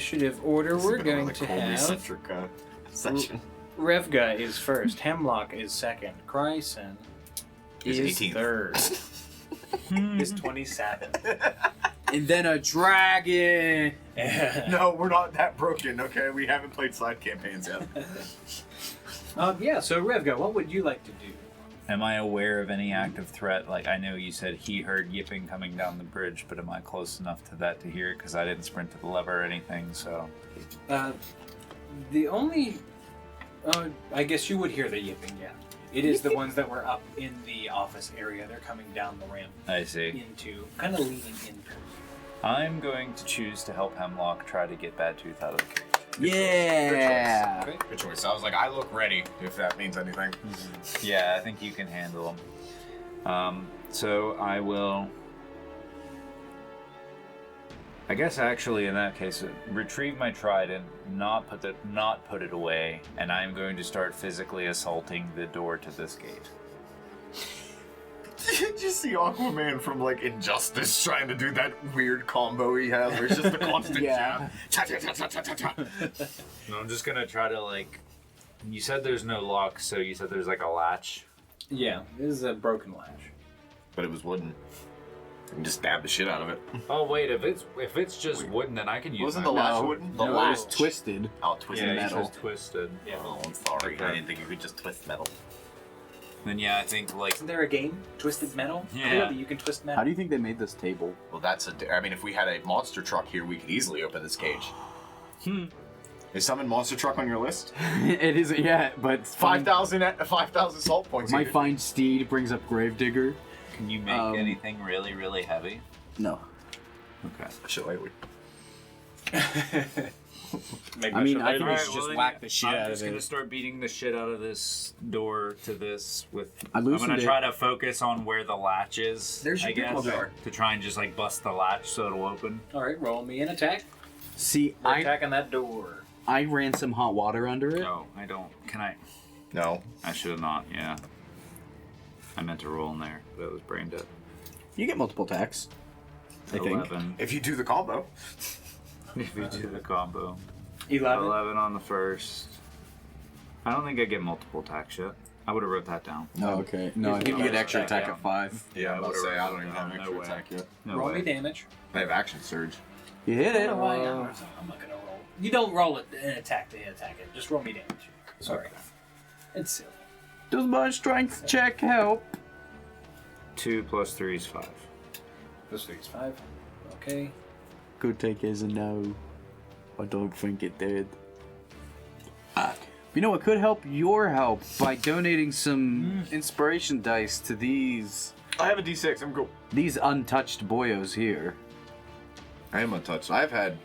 initiative order, we're going to have... Section. Revga is first, Hemlock is second, Kryson is 18th. third. is 27. And then a dragon. No, we're not that broken, okay? We haven't played side campaigns yet. Yeah, so Revga, what would you like to do? Am I aware of any active threat? Like, I know you said he heard yipping coming down the bridge, but am I close enough to that to hear it? Because I didn't sprint to the lever or anything, so... The only... I guess you would hear the yipping, yeah. It is the ones that were up in the office area. They're coming down the ramp. I see. Into... kind of leaning into. I'm going to choose to help Hemlock try to get Bad Tooth out of the cage. Yeah. Okay. Good choice. I was like, I look ready, if that means anything. Yeah, I think you can handle him. So I will... I guess actually in that case, retrieve my trident, not put it away, and I'm going to start physically assaulting the door to this gate. Did you see Aquaman from like Injustice trying to do that weird combo he has where it's just a constant Yeah. jab? Cha, cha, cha, cha, cha, cha. And I'm just gonna try to like... You said there's no lock, so you said there's like a latch. Yeah, this is a broken latch. But it was wooden. You can just stab the shit out of it. Oh wait, if it's just wooden, then I can use Wasn't my the latch No. wooden? The No, latch it was was- twisted. Oh, twisted Yeah, metal. it's just twisted. Yeah. Oh, I'm sorry. Okay. I didn't think you could just twist metal. Then yeah, I think like... Isn't there a game, Twisted Metal? Yeah. You can twist metal. How do you think they made this table? Well, I mean, if we had a monster truck here, we could easily open this cage. Is summon monster truck on your list? It isn't yet, but 5,000 salt points. My needed. fine steed brings up Gravedigger. Can you make anything really, really heavy? No. Okay. Shit lightly. I mean, I think we Alright, should well just then whack the shit I'm out just of gonna it. start beating the shit out of this door to this with... I I'm loosened gonna it. try to focus on where the latch is, There's your I guess, demo door. to try and just like bust the latch so it'll open. Alright, roll me an attack. See, We're attacking that door. I ran some hot water under it. No, I don't. Can I? No. I should have not, yeah. I meant to roll in there, but it was brain dead. You get multiple attacks. I think. 11. If you do the combo. If we do the combo. 11. 11 on the first. I don't think I get multiple attacks yet. I would have wrote that down. Oh, okay. No, I think you get extra attack at 5. Yeah, I I'm about to would've say, I don't wrote even that have an down. extra No way. attack yet. No Roll way. me damage. I have action surge. You hit I it. don't know why I'm not gonna roll. You don't roll it an attack to attack it. Just roll me damage. Sorry. It's silly. Does my strength check help? 2 plus 3 is 5. Plus 3 is 5. Okay. Good take is a no. I don't think it did. You know what could help your help by donating some inspiration dice to these I have a D6. I'm cool. untouched boyos here. I am untouched. I've had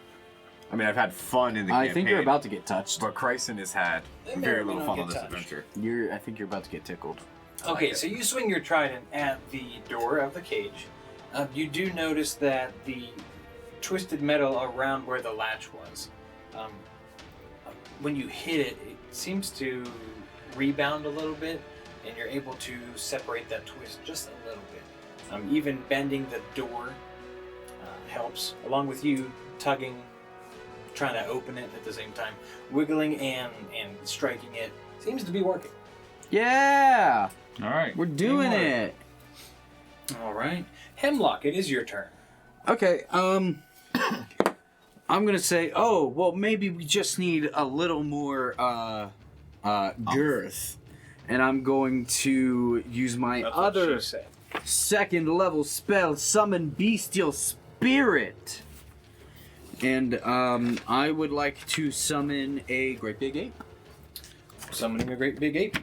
fun in the I campaign. think you're about to get touched. But Kryson has had They may very or may little not fun on get this touched. adventure. I think you're about to get tickled. Okay, so you swing your trident at the door of the cage. You do notice that the twisted metal around where the latch was, when you hit it, it seems to rebound a little bit, and you're able to separate that twist just a little bit. Even bending the door helps, along with you tugging, trying to open it at the same time. Wiggling and striking it seems to be working. Yeah! Alright. We're doing it! All right. Hemlock, it is your turn. Okay, I'm gonna say, oh, well, maybe we just need a little more, girth. And I'm going to use my That's what other she said. second level spell, Summon Bestial Spirit. And, I would like to summon a Great Big Ape. Summoning a great big ape.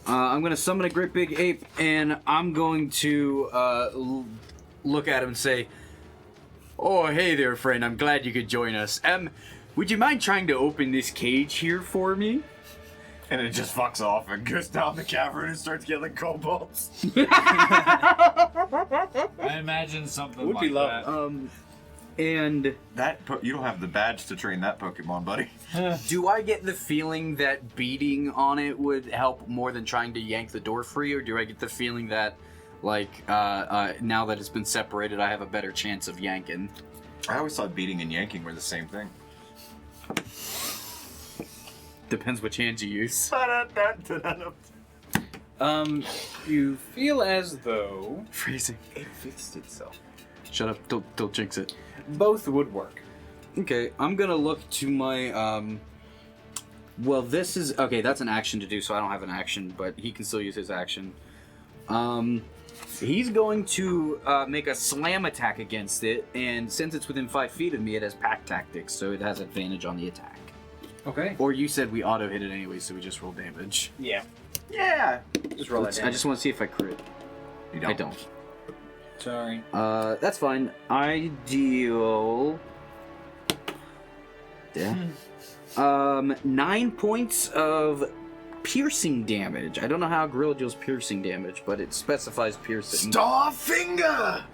I'm gonna summon a Great Big Ape, and I'm going to, look at him and say, oh, hey there, friend. I'm glad you could join us. Would you mind trying to open this cage here for me? And it just fucks off and goes down the cavern and starts getting kobolds. I imagine something Would like be lovely. that. And You don't have the badge to train that Pokemon, buddy. do I get the feeling that beating on it would help more than trying to yank the door free, or do I get the feeling that, like, now that it's been separated, I have a better chance of yanking? I always thought beating and yanking were the same thing. Depends which hands you use. You feel as though Freezing. It fixed itself. Shut up. Don't jinx it. both would work. Okay, I'm gonna look to my, well, this is, okay, that's an action to do, so I don't have an action, but he can still use his action. He's going to make a slam attack against it, and since it's within 5 feet of me, it has pack tactics, so it has advantage on the attack. Okay. Or you said we auto hit it anyway, so we just roll damage. Yeah. Yeah. Just roll that I damage. just want to see if I crit. You don't. I don't. Sorry. That's fine. I deal... Yeah. 9 points of piercing damage. I don't know how Gorilla deals piercing damage, but it specifies piercing. Starfinger!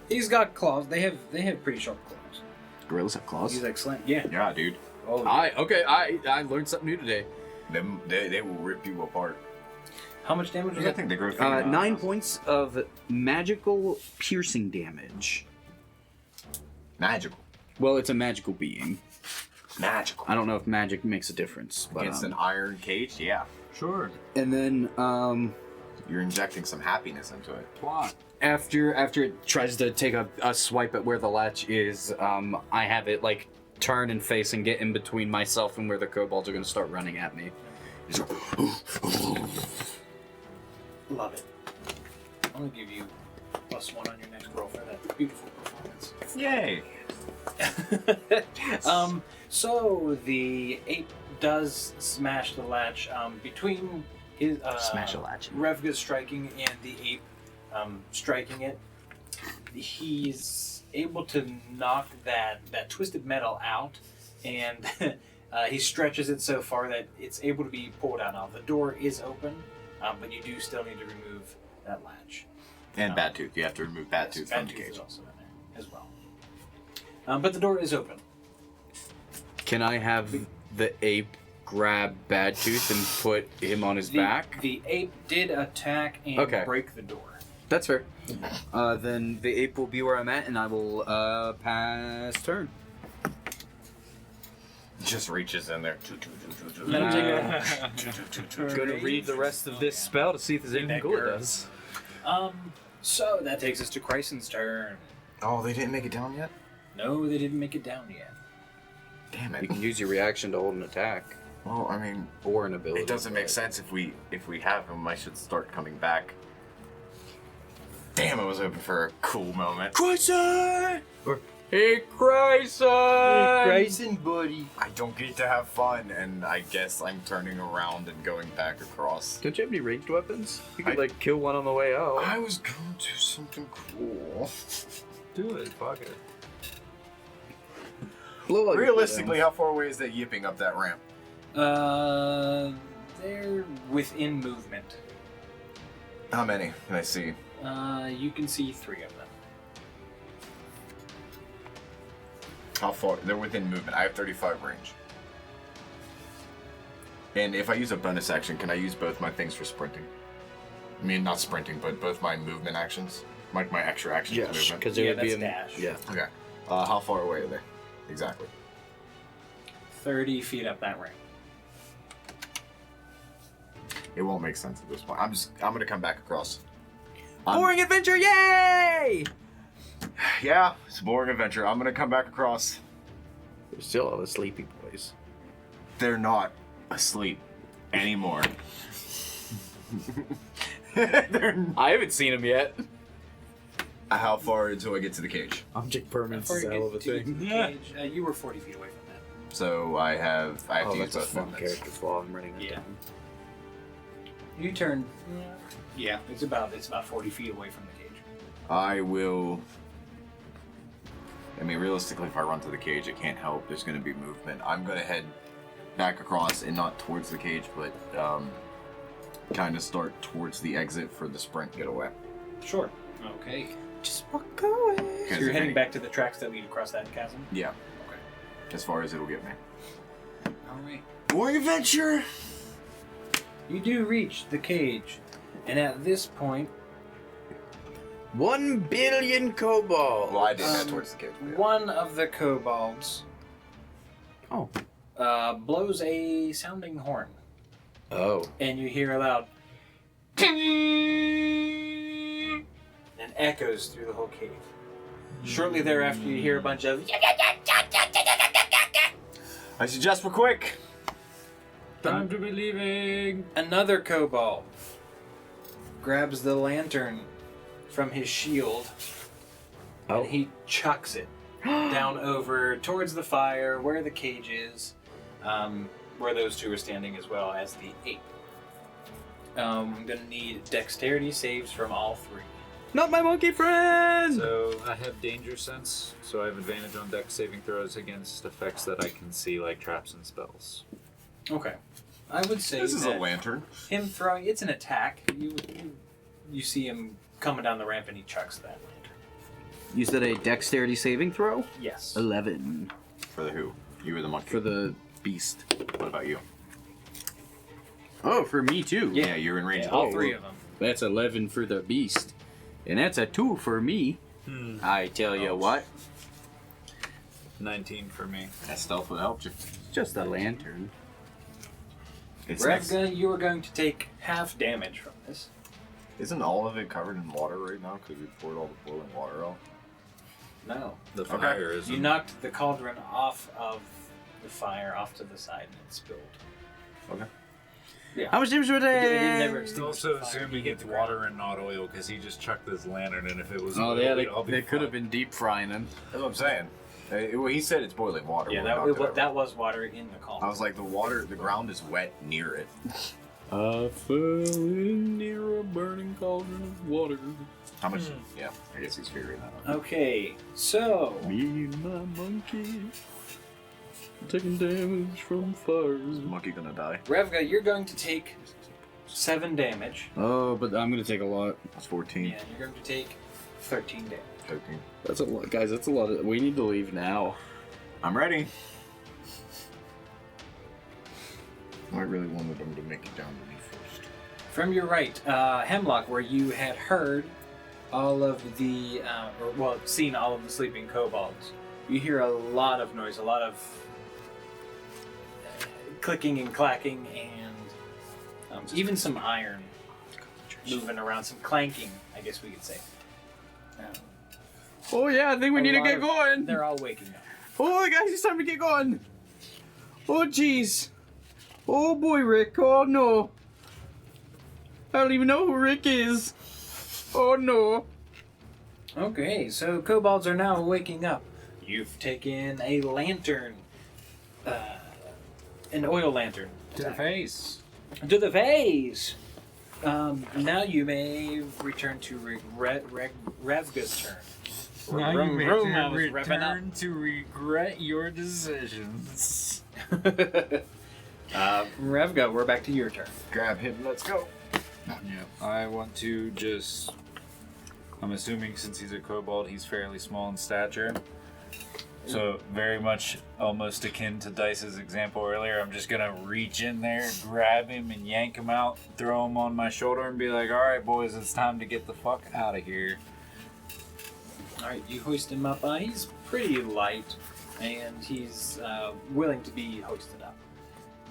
He's got claws. They have pretty sharp claws. Gorillas have claws? He's excellent. Yeah. Yeah, dude. Oh. I learned something new today. They will rip you apart. How much damage was I that? think they grow 9 points of magical piercing damage. Magical. Well, it's a magical being. Magical. I don't know if magic makes a difference, but Against an iron cage? Yeah. Sure. and then You're injecting some happiness into it. Plot. after it tries to take a swipe at where the latch is, I have it like turn and face and get in between myself and where the kobolds are going to start running at me. Love it. I'm gonna give you +1 on your next roll for that beautiful performance. Yay! So the ape does smash the latch between his Smash a latch. Revga striking and the ape striking it. He's able to knock that twisted metal out, and he stretches it so far that it's able to be pulled out. Now the door is open, but you do still need to remove that latch. And Bad Tooth. You have to remove Bad Yes, Tooth Bad from the Tooth cage. is also in there as well. But the door is open. Can I have the ape grab Bad Tooth and put him on his back? The ape did attack and Okay. break the door. That's fair. Then the ape will be where I'm at, and I will pass turn. Just reaches in there. That'll take a Gonna read the rest of this spell to see if there's anything cool it does. So that takes us to Kryson's turn. Oh, they didn't make it down yet? No, they didn't make it down yet. Damn You it. can use your reaction to hold an attack Well, I mean, or an ability. it doesn't make but- sense if we have them. I should start coming back. Damn, I was hoping for a cool moment. Kryson! Hey, Kryson! Kryson, buddy. I don't get to have fun, and I guess I'm turning around and going back across. Don't you have any ranged weapons? You could I- like kill one on the way out. I was going to do something cool. Do it. Fuck it. Realistically, how far away is that yipping up that ramp? They're within movement. How many can I see? You can see 3 of them. How far? They're within movement. I have 35 range. And if I use a bonus action, can I use both my things for sprinting? I mean, not sprinting, but both my movement actions? Like my extra actions for Yes, movement? because there Yeah, would be that's a dash. yeah. Okay. How far away are they? Exactly. 30 feet up that ramp. It won't make sense at this point. I'm gonna come back across. Boring adventure, yay! Yeah, it's a boring adventure. I'm gonna come back across. There's still all the sleepy boys. They're not asleep anymore. I haven't seen them yet. How far until I get to the cage? Object permanence Before is you a hell of a get to thing. the cage, you were 40 feet away from that. So I have to Oh, use that's a both fun movements. character flaw. I'm writing that Yeah. down. You turn. Yeah, it's about 40 feet away from the cage. I will. I mean, realistically, if I run to the cage, it can't help. There's going to be movement. I'm going to head back across and not towards the cage, but kind of start towards the exit for the sprint getaway. Sure. Okay. Just walk away. So Because you're if heading any- back to the tracks that lead across that chasm? Yeah, Okay. as far as it'll get me. Alright. Boring adventure! You do reach the cage, and at this point, 1 billion kobold. Well, I did head towards the cage. Yeah. One of the kobolds Oh. blows a sounding horn, Oh. and you hear a loud and echoes through the whole cave. Shortly thereafter, you hear a bunch of I suggest we're quick. Time to be leaving. another kobold grabs the lantern from his shield, and he chucks it down over towards the fire where the cage is, where those two are standing as well as the ape. I'm gonna need dexterity saves from all three. Not my monkey friend! So I have danger sense, so I have advantage on dex saving throws against effects that I can see, like traps and spells. Okay. I would say This is a that lantern. him throwing, it's an attack. You see him coming down the ramp and he chucks that lantern. You said a dexterity saving throw? Yes. 11. For the who? You were the monkey. For the beast. What about you? Oh, for me too. Yeah, you're in range. Yeah, all three of them. That's 11 for the beast. And that's a 2 for me. I tell you what. 19 for me. That stealth would help you. Just a lantern. It's next. Revga, you are going to take half damage from this. Isn't all of it covered in water right now because we poured all the boiling water out? No. The fire is. You knocked the cauldron off of the fire, off to the side, and it spilled. Okay. Yeah. How much damage would It I? never It's extinguished also the fire. assuming You it's hit the ground. water and not oil because he just chucked this lantern, and if it was Oh, oil, yeah, we'd all be they could have fine. been deep frying him. That's what I'm saying. Well, he said it's boiling water. Yeah, when we knocked it over. that was water in the cauldron. I was like, the ground is wet near it. I fell in near a burning cauldron of water. How much? Yeah, I guess he's figuring that out. Okay, so Me and my monkey taking damage from fires. Is the monkey gonna die? Revga, you're going to take 7 damage. Oh, but I'm gonna take a lot. That's 14. And you're going to take 13 damage. 13. That's a lot, guys. That's a lot. We need to leave now. I'm ready. I really wanted him to make it down to me first. From your right, Hemlock, where you had heard all of the, seen all of the sleeping kobolds, you hear a lot of noise, a lot of clicking and clacking, and even some iron moving around, some clanking, I guess we could say. Oh yeah, I think we A need to lot get of- going. They're all waking up. Oh guys, it's time to get going. Oh jeez. Oh boy, Rick. Oh no. I don't even know who Rick is. Oh no. Okay, so kobolds are now waking up. You've taken a lantern, an oil lantern. To the face. To the face! Now you may return to Revga's turn. Now you Vroom, may vroom, I was revving return to regret your decisions. Revga, we're back to your turn. Grab him, let's go. Yeah, I want to just. I'm assuming since he's a kobold, he's fairly small in stature. So, very much almost akin to Dice's example earlier, I'm just gonna reach in there, grab him, and yank him out, throw him on my shoulder, and be like, alright, boys, it's time to get the fuck out of here. Alright, you hoist him up. He's pretty light, and he's willing to be hoisted up.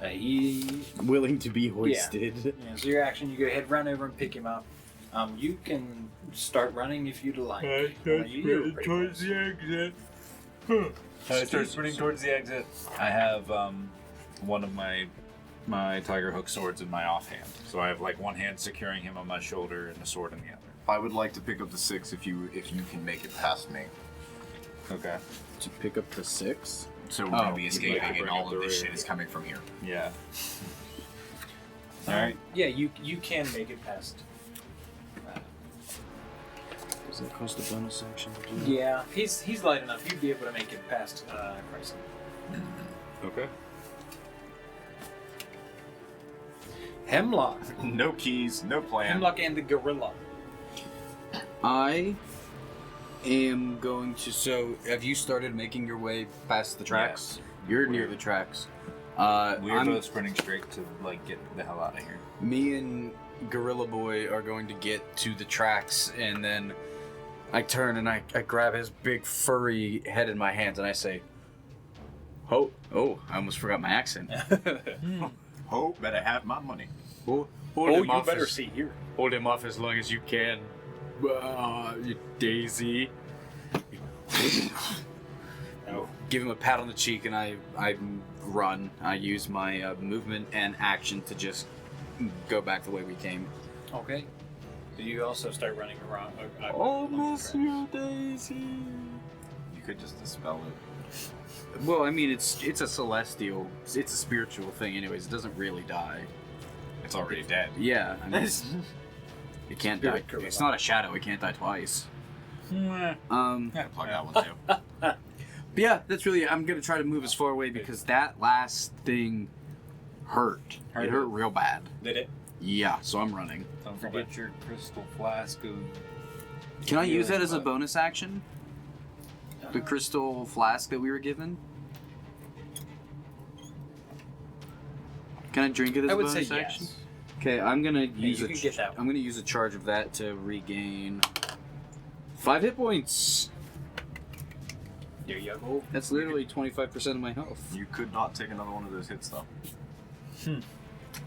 He Willing to be hoisted. Yeah, so your action, you go ahead, run over and pick him up. You can start running if you'd like. You're pretty close. the exit. I start sprinting towards the exit. I have one of my tiger hook swords in my offhand. So I have like one hand securing him on my shoulder and a sword in the other. I would like to pick up the 6 if you can make it past me. Okay. To pick up the 6. So we're gonna be you'd escaping, like to and bring all up of the this rear. shit is coming from here. Yeah. Alright. Yeah, you can make it past. Does that cost a bonus action to do that? Yeah, he's light enough. You'd be able to make it past Kryson. Okay. Hemlock. No keys, no plan. Hemlock and the gorilla. I am going to. So, have you started making your way past the tracks? You're near the tracks. We're both sprinting straight to like get the hell out of here. Me and Gorilla Boy are going to get to the tracks, and then I turn and I grab his big furry head in my hands and I say, "Oh, I almost forgot my accent." Ho, better have my money. Hold Oh, him you off better as- see here. Hold him off as long as you can, you Daisy. No. Give him a pat on the cheek and I run. I use my movement and action to just go back the way we came. Okay. So you also start running around. Oh, miss you, Daisy. You could just dispel it. Well, I mean, it's a celestial, it's a spiritual thing anyways. It doesn't really die. It's already dead. Yeah, I mean, it can't die. Spirit could It's revive. not a shadow. It can't die twice. Mwah. Gotta plug that one too. But yeah, that's really. I'm gonna try to move as far away because that last thing hurt. It hurt real bad. Did it? Yeah, so I'm running. Don't forget your crystal flask of... Can I use that as a But- bonus action? The crystal flask that we were given. Can I drink it as I a would bonus say action? yes. Okay, I'm gonna use you can get that one. I'm gonna use a charge of that to regain 5 hit points. There you go. That's literally 25% of my health. You could not take another one of those hits though.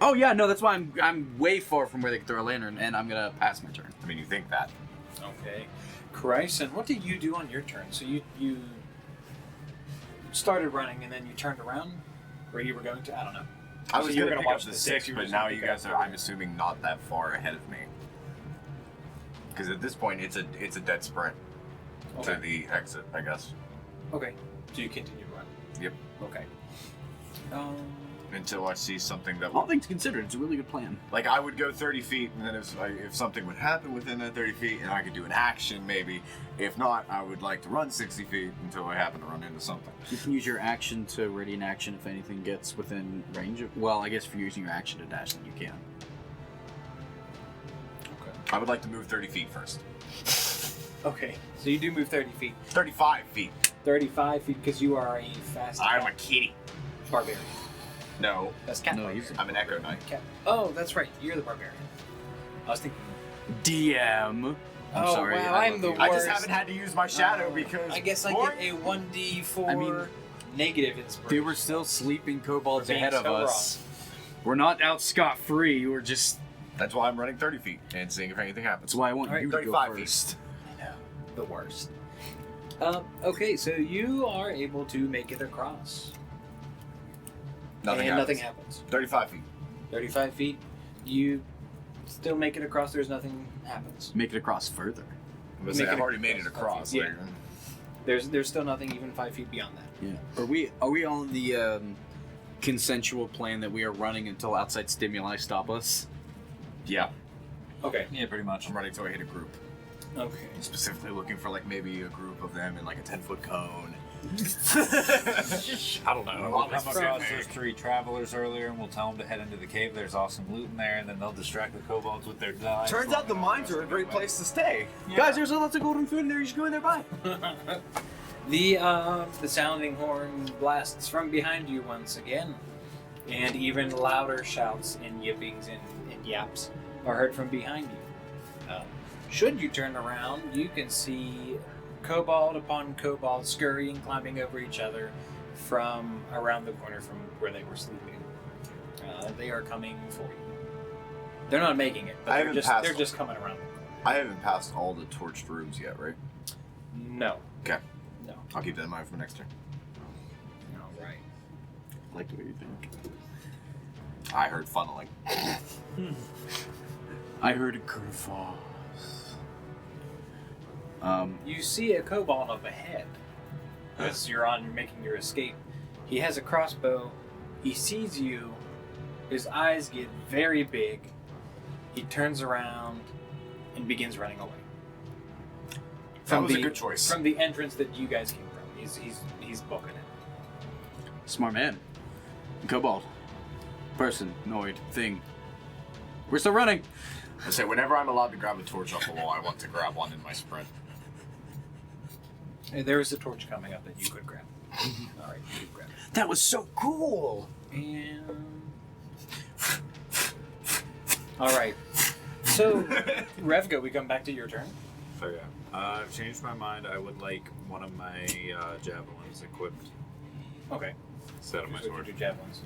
Oh yeah, no, that's why I'm way far from where they can throw a lantern, and I'm gonna pass my turn. I mean, you think that. Okay. Kryson, what did you do on your turn? So you started running and then you turned around where you were going to? I don't know. I So was you were gonna gonna pick up watch the the 6, six, you were but just now gonna you pick up guys are, the I'm assuming, not that far ahead of me. Because at this point, it's a dead sprint to Okay. the exit, I guess. Okay. So you continue to run. Yep. Okay. Until I see something that All would, things considered, it's a really good plan. like, I would go 30 feet, and then if something would happen within that 30 feet, and I could do an action maybe. If not, I would like to run 60 feet until I happen to run into something. You can use your action to ready an action if anything gets within range of. Well, I guess if you're using your action to dash, then you can. I would like to move 30 feet first. Okay. So you do move 30 feet. 35 feet. 35 feet because you are a fast I'm a kitty. barbarian. No, That's cat No, barbarian. he's I'm an Echo Knight. Cat. Oh, that's right. You're the barbarian. I was thinking. DM. I'm Oh, sorry. wow, I I'm love the you. I just Worst. haven't had to use my shadow because I guess I boring. get a 1d4 I mean, negative inspiration. They were still sleeping kobolds For being ahead of so us. We're not out scot free. We're just. That's why I'm running 30 feet and seeing if anything happens. That's why I want All right, you to go 35 feet. first. I know. The worst. Okay, so you are able to make it across. Nothing and happens. nothing happens. 35 feet. 35 feet. You still make it across. There's nothing happens. Make it across further. I'm gonna say Make it I've already made it across. across. Yeah. Like, There's still nothing even 5 feet beyond that. Yeah. Are we on the consensual plan that we are running until outside stimuli stop us? yeah, Okay. Yeah, pretty much. I'm running till I hit a group. Okay. Specifically looking for like maybe a group of them in like a 10-foot cone. I don't know. We'll come across those 3 travelers earlier, and we'll tell them to head into the cave. There's awesome loot in there, and then they'll distract the kobolds with their dives. Turns out the mines are a great place to stay. Guys, there's lots of golden food in there. You should go in there buy. The sounding horn blasts from behind you once again, and even louder shouts and yippings and yaps are heard from behind you. Should you turn around, you can see kobold upon kobold scurrying, climbing over each other from around the corner from where they were sleeping. They are coming for you. They're not making it, but I they're haven't just, passed they're them. just coming around. I haven't passed all the torched rooms yet, right? No. Okay. No. I'll keep that in mind for next turn. All right. I like the way you think. I heard funneling. I heard a curveball. You see a kobold up ahead as you're making your escape. He has a crossbow. He sees you. His eyes get very big. He turns around and begins running away. That was a good choice. From the entrance that you guys came from. He's booking it. Smart man. Kobold. Person. Noid. Thing. We're still running. I say whenever I'm allowed to grab a torch off the wall, I want to grab one in my sprint. Hey, there is a torch coming up that you could grab. All right, you could grab it. That was so cool. And all right. So, Revga, we come back to your turn. Okay. I've changed my mind. I would like one of my javelins equipped Okay. instead of my Switch sword. to javelins.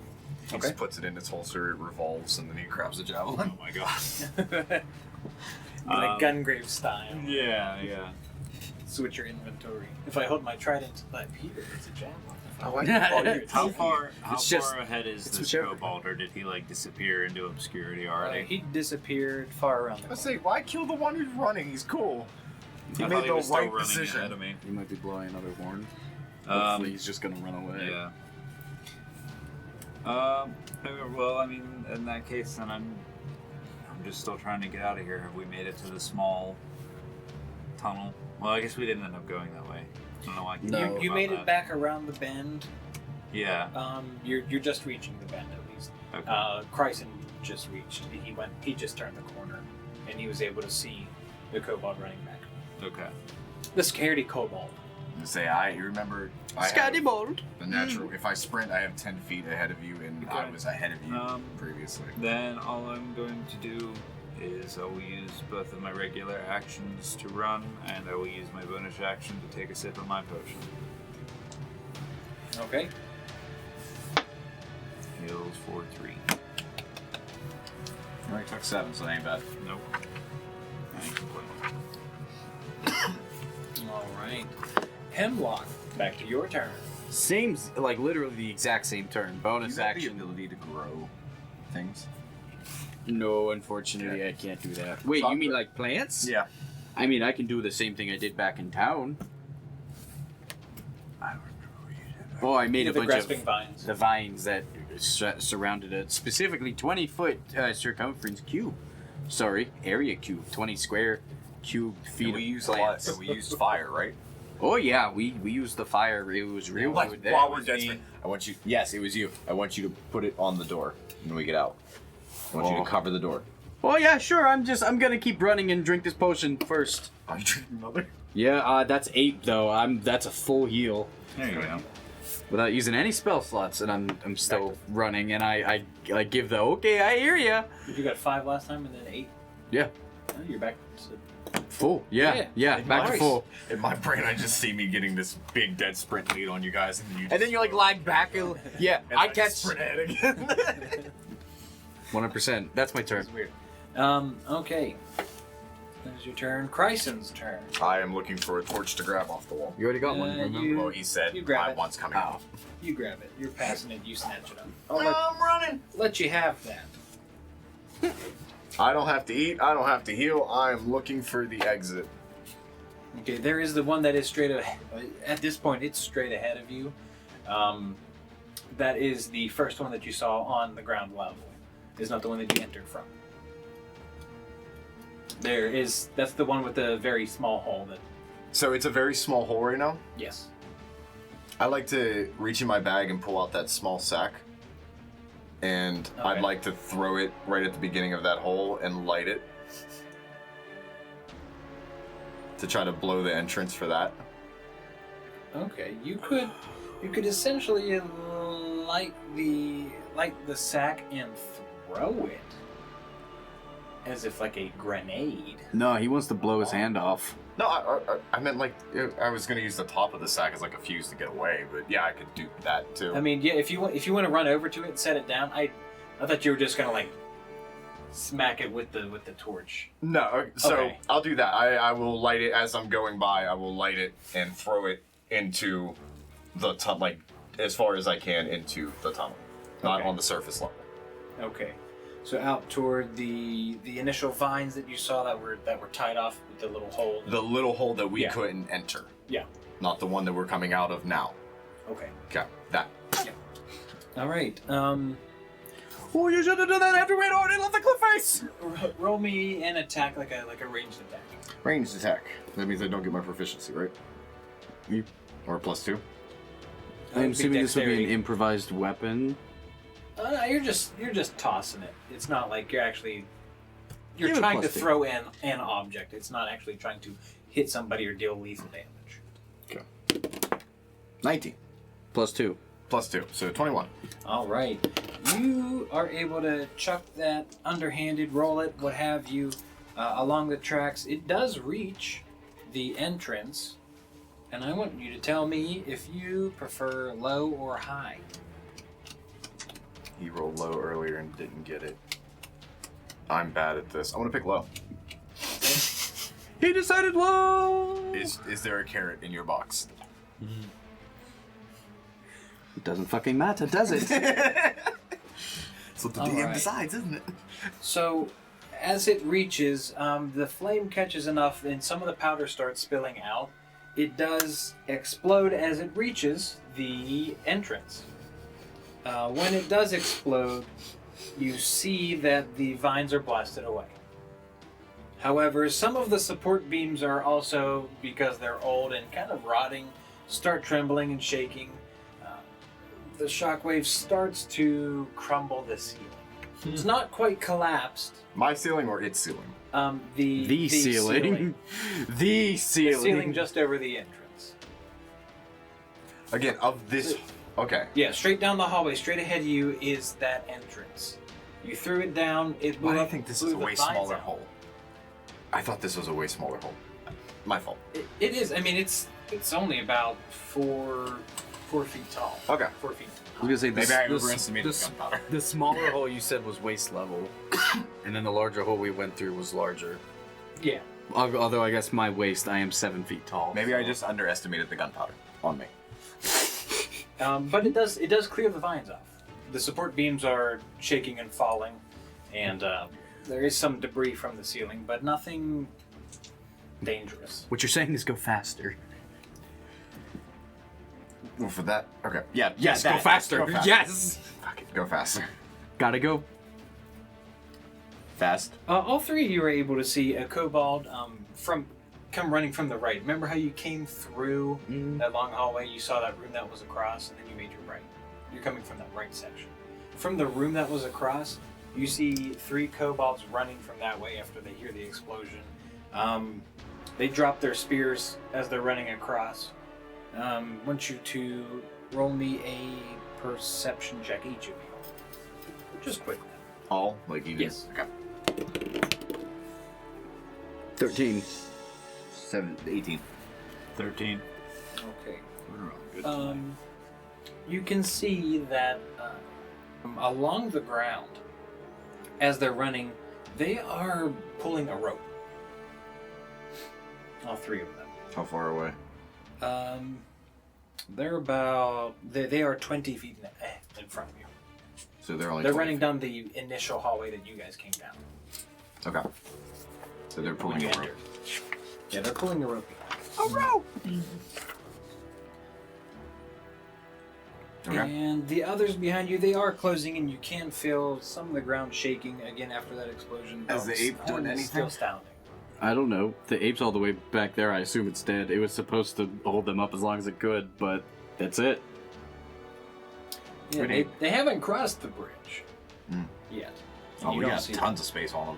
He just puts it in his holster, it revolves, and then he grabs a Oh javelin. my god. Like Gungrave style. Yeah. Switch your inventory. If I hold my trident up here, it's a javelin. I like it. How far It's just- ahead is it's this whichever. kobold, or did he like disappear into obscurity already? He disappeared far around the I corner. say, why kill the one who's running? He's cool. He I made thought he the was still right running ahead decision. of me. He might be blowing another horn. Hopefully he's just gonna run away. Yeah. Well, I mean, in that case, then I'm just still trying to get out of here. Have we made it to the small tunnel? Well, I guess we didn't end up going that way. I don't know why I keep No. thinking You about made that. it back around the bend. Yeah. You're just reaching the bend at least. Okay. Kryson just reached. He just turned the corner, and he was able to see the kobold running back. Okay. The scaredy kobold. You remember, I have Bold. the natural, if I sprint, I have 10 feet ahead of you, and I Okay. was ahead of you Um, previously. Then all I'm going to do is I will use both of my regular actions to run, and I will use my bonus action to take a sip of my potion. Okay. Heals for 3. I already took 7, so that ain't bad. Nope. I ain't complaining. All right. Hemlock. Back to your turn. Same, like literally the exact same turn. Bonus You have action. the ability to grow things. No, unfortunately, I can't do that. Wait, you mean like plants? Yeah. I mean, I can do the same thing I did back in town. I don't remember what you did. Oh, I made The a bunch grasping of vines. the vines that surrounded a specifically 20-foot circumference cube. Sorry, area cube, 20 square cube feet. And we of used plants. we used fire, right? Oh yeah, we used the fire. It was real Like, good there. while we're dead, I want you. Yes, it was you. I want you to put it on the door when we get out. I want you Oh. to cover the door. Oh yeah, sure. I'm gonna keep running and drink this potion first. Are you drinking another? Yeah, that's 8 though. That's a full heal There you go. without using any spell slots, and I'm still running. And I give the okay, I hear ya. You got 5 last time and then 8. Yeah, Oh, you're back to full. Yeah, Yeah. back to Nice. full. In my brain, I just see me getting this big dead sprint lead on you guys, and you. And then you're like lying back. Yeah, and I then catch sprint ahead again. 100%. That's my turn. That's weird. Okay. That is your turn. Kryson's turn. I am looking for a torch to grab off the wall. You already got one. remember? you- Well, he said you grab my it. one's coming Oh. out. You grab it. You're passing it. You snatch it up. I'm running. Let you have that. I don't have to eat. I don't have to heal. I am looking for the exit. Okay, there is the one that is straight ahead. At this point, it's straight ahead of you. That is the first one that you saw on the ground level. It's not the one that you entered from. That's the one with the very small hole that, So it's a very small hole right now. yes. I like to reach in my bag and pull out that small sack. And Okay. I'd like to throw it right at the beginning of that hole and light it. To try to blow the entrance for that. Okay, you could essentially light the sack and throw it as if like a grenade. No, he wants to blow his hand off. No, I meant like I was gonna use the top of the sack as like a fuse to get away, but yeah, I could do that too. I mean, yeah, if you want to run over to it and set it down, I thought you were just gonna like smack it with the torch. No, so Okay. I'll do that. I will light it as I'm going by. I will light it and throw it into the tunnel, like as far as I can into the tunnel, not Okay. on the surface level. Okay, so out toward the initial vines that you saw that were tied off with the little hole. The little hole that we Yeah. couldn't enter. Yeah. Not the one that we're coming out of now. Okay. Okay, that. All right. Oh, you should have done that after we had already left the cliff face. Roll me an attack like a ranged attack. Ranged attack. That means I don't get my proficiency, right? You- Or +2. I'm assuming this would be an dexterity. improvised weapon. You're just tossing it. It's not like you're Give it trying to +2. throw an object. It's not actually trying to hit somebody or deal lethal damage. 19. +2. +2, so 21. All right, you are able to chuck that underhanded, roll it, what have you, along the tracks. It does reach the entrance, and I want you to tell me if you prefer low or high. He rolled low earlier and didn't get it. I'm bad at this. I want to pick low. He decided low. Is there a carrot in your box? It doesn't fucking matter, does it? That's what the DM Alright. decides, isn't it? So, as it reaches, the flame catches enough and some of the powder starts spilling out. It does explode as it reaches the entrance. When it does explode, you see that the vines are blasted away. However, some of the support beams are also, because they're old and kind of rotting, start trembling and shaking. The shockwave starts to crumble the ceiling. It's not quite collapsed. My ceiling or its ceiling? The ceiling. The The ceiling. ceiling just over the entrance. Again, of this... Okay. Yeah, straight down the hallway, straight ahead of you is that entrance. You threw it down, it blew Why do I up, think this blew is a the way vines smaller out. hole? I thought this was a way smaller hole. My fault. It is. I mean, it's only about 4 feet tall. Okay. 4 feet. I was gonna say Maybe I overestimated the gunpowder. The smaller hole you said was waist level, and then the larger hole we went through was larger. Yeah. Although I guess my waist, I am 7 feet tall. Maybe I just underestimated the gunpowder on me. But it does clear the vines off. The support beams are shaking and falling, and there is some debris from the ceiling, but nothing dangerous. What you're saying is go faster. Well, for that... Okay. Yeah. Yes, that. go faster. Go faster. Yes. Fuck it. Go faster. Gotta go. Fast? All three of you are able to see a kobold come running from the right. Remember how you came through that long hallway? You saw that room that was across, and then you made your right. You're coming from that right section. From the room that was across, you see 3 kobolds running from that way after they hear the explosion. They drop their spears as they're running across. I want you to roll me a perception check, each of you. Just quickly. All? Like even? Yes. Okay. 13. 18. 13. Okay. Good. You can see that along the ground, as they're running, they are pulling a rope. All 3 of them. How far away? They're about they are 20 feet in front of you. So they're only They're 20 running feet. down the initial hallway that you guys came down. Okay. So they're when pulling you a rope. entered. Yeah, they're pulling a rope. A rope. Okay. And the others behind you, they are closing in. You can feel some of the ground shaking again after that explosion. Has the ape done It's anything? Still standing. I don't know. The ape's all the way back there. I assume it's dead. It was supposed to hold them up as long as it could, but that's it. Yeah, they haven't crossed the bridge yet. Oh, You we don't got see tons of space on them.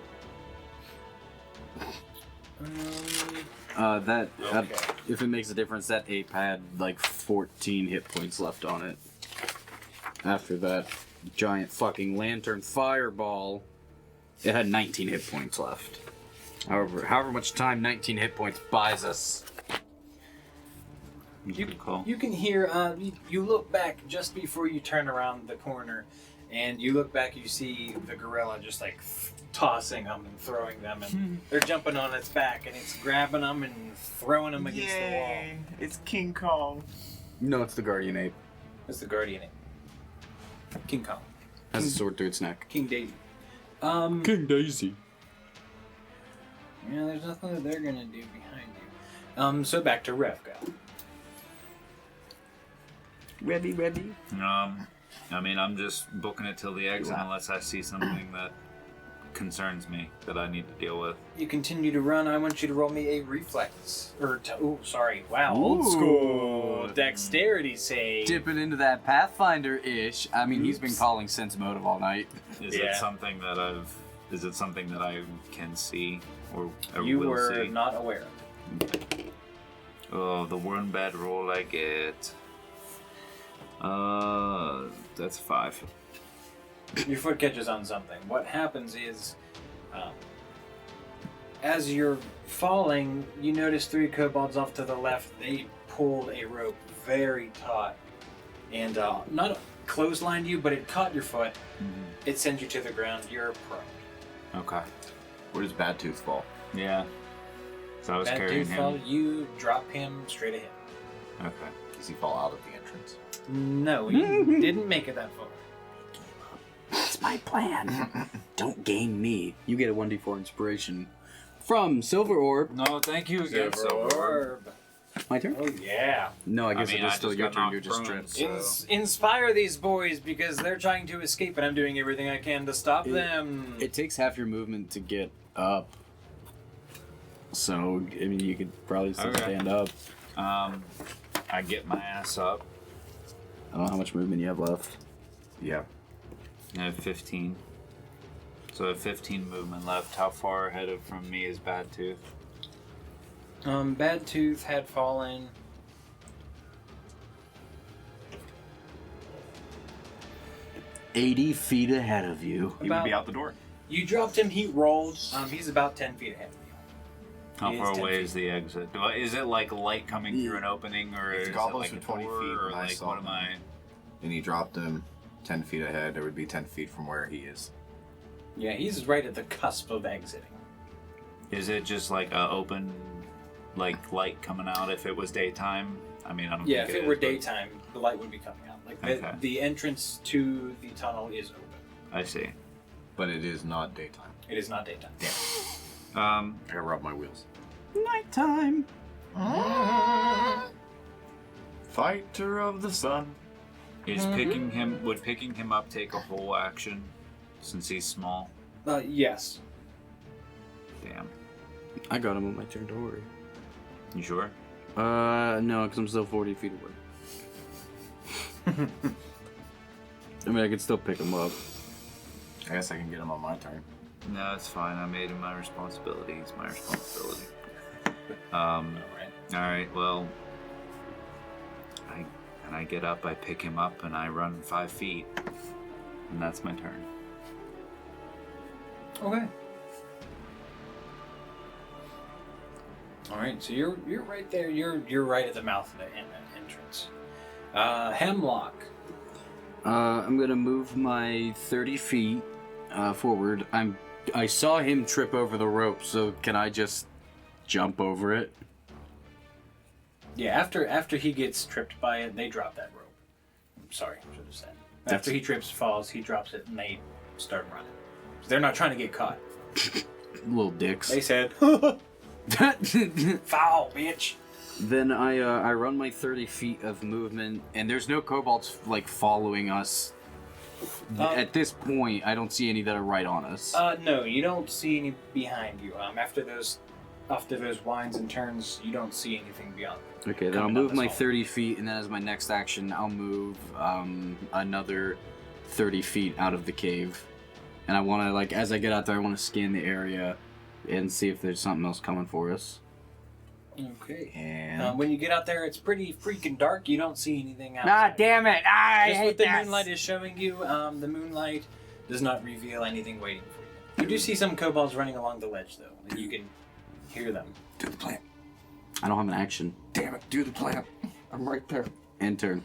That Okay. if it makes a difference, that ape had like 14 hit points left on it. After that giant fucking lantern fireball, it had 19 hit points left. However much time 19 hit points buys us. Good call. You can hear, you look back just before you turn around the corner, and you look back, you see the gorilla just like tossing them and throwing them, and they're jumping on its back, and it's grabbing them and throwing them against the wall. It's King Kong. No, it's the guardian ape. It's the guardian ape. King Kong. Has a sword through its neck. King Daisy. King Daisy. Yeah, there's nothing that they're gonna do behind you. So back to Revga. Ready. I mean, I'm just booking it till the exit unless I see something that concerns me that I need to deal with. You continue to run. I want you to roll me a reflex. Old Ooh. school dexterity save. Dipping into that Pathfinder-ish. I mean, he's been calling Sense Motive all night. Is Yeah. it something that I can see or You will were see? not aware. Oh, the one bad roll I get. That's 5. Your foot catches on something. What happens is, as you're falling, you notice 3 kobolds off to the left. They pulled a rope very taut and not clotheslined you, but it caught your foot. Mm-hmm. It sends you to the ground. You're prone. Okay. Where does Bad Tooth fall? Yeah. So I was Bad carrying Tooth him. fall, you drop him straight ahead. Okay. Does he fall out of the entrance? No, you didn't make it that far. That's my plan. Don't gain me. You get a 1d4 inspiration from Silver Orb. No, thank you again, Silver. Orb. My turn? Oh, yeah. No, I guess mean, it is I still just your got turn. knocked You're just prone, stripped. so- Inspire these boys because they're trying to escape and I'm doing everything I can to stop them. It takes half your movement to get up. So, I mean, you could probably still Okay. stand up. I get my ass up. I don't know how much movement you have left. Yeah. I have 15. So I have 15 movement left. How far ahead of from me is Bad Tooth? Bad Tooth had fallen. "80 feet ahead of you." He would be out the door. You dropped him, he rolled. He's about 10 feet ahead of you. How He is far 10 away feet. is the exit? Is it like light coming through an opening, or It's is it goblins like for a 20 door, feet, or and I like saw what am them. I? And he dropped him 10 feet ahead. It would be 10 feet from where he is. Yeah, he's right at the cusp of exiting. Is it just like a open, like light coming out? If it was daytime, I mean, I don't. Yeah, think if it is, were but daytime, the light would be coming out. Like Okay. the entrance to the tunnel is open. I see. But it is not daytime. It is not daytime. I gotta rub my wheels. Nighttime. Fighter of the sun. Is picking him up take a whole action, since he's small? Yes. Damn. I got him on my turn, don't worry. You sure? No, because I'm still 40 feet away. I mean, I could still pick him up. I guess I can get him on my turn. No, it's fine. I made it my responsibility. It's my responsibility. All right. All right. Well, I get up. I pick him up and I run 5 feet, and that's my turn. Okay. All right. So you're right there. You're right at the mouth of the entrance. Hemlock. I'm gonna move my 30 feet forward. I saw him trip over the rope, so can I just jump over it? Yeah. After he gets tripped by it, they drop that rope. Sorry, I should have said. After he trips, falls, he drops it, and they start running. They're not trying to get caught. Little dicks. They said, "Foul, bitch." Then I run my 30 feet of movement, and there's no kobolds like following us. At this point, I don't see any that are right on us. No, you don't see any behind you. After those winds and turns, you don't see anything beyond. Okay, then I'll coming up move this my hall. 30 feet, and then as my next action, I'll move another 30 feet out of the cave. And I want to, like, as I get out there, I want to scan the area and see if there's something else coming for us. Okay. And When you get out there, it's pretty freaking dark. You don't see anything Ah, outside. damn it! I Just hate what the this. moonlight is showing you, the moonlight does not reveal anything waiting for you. You do see some kobolds running along the ledge, though, and you can hear them. do the plant. I don't have an action. Damn it, do the plant. I'm right there. End turn.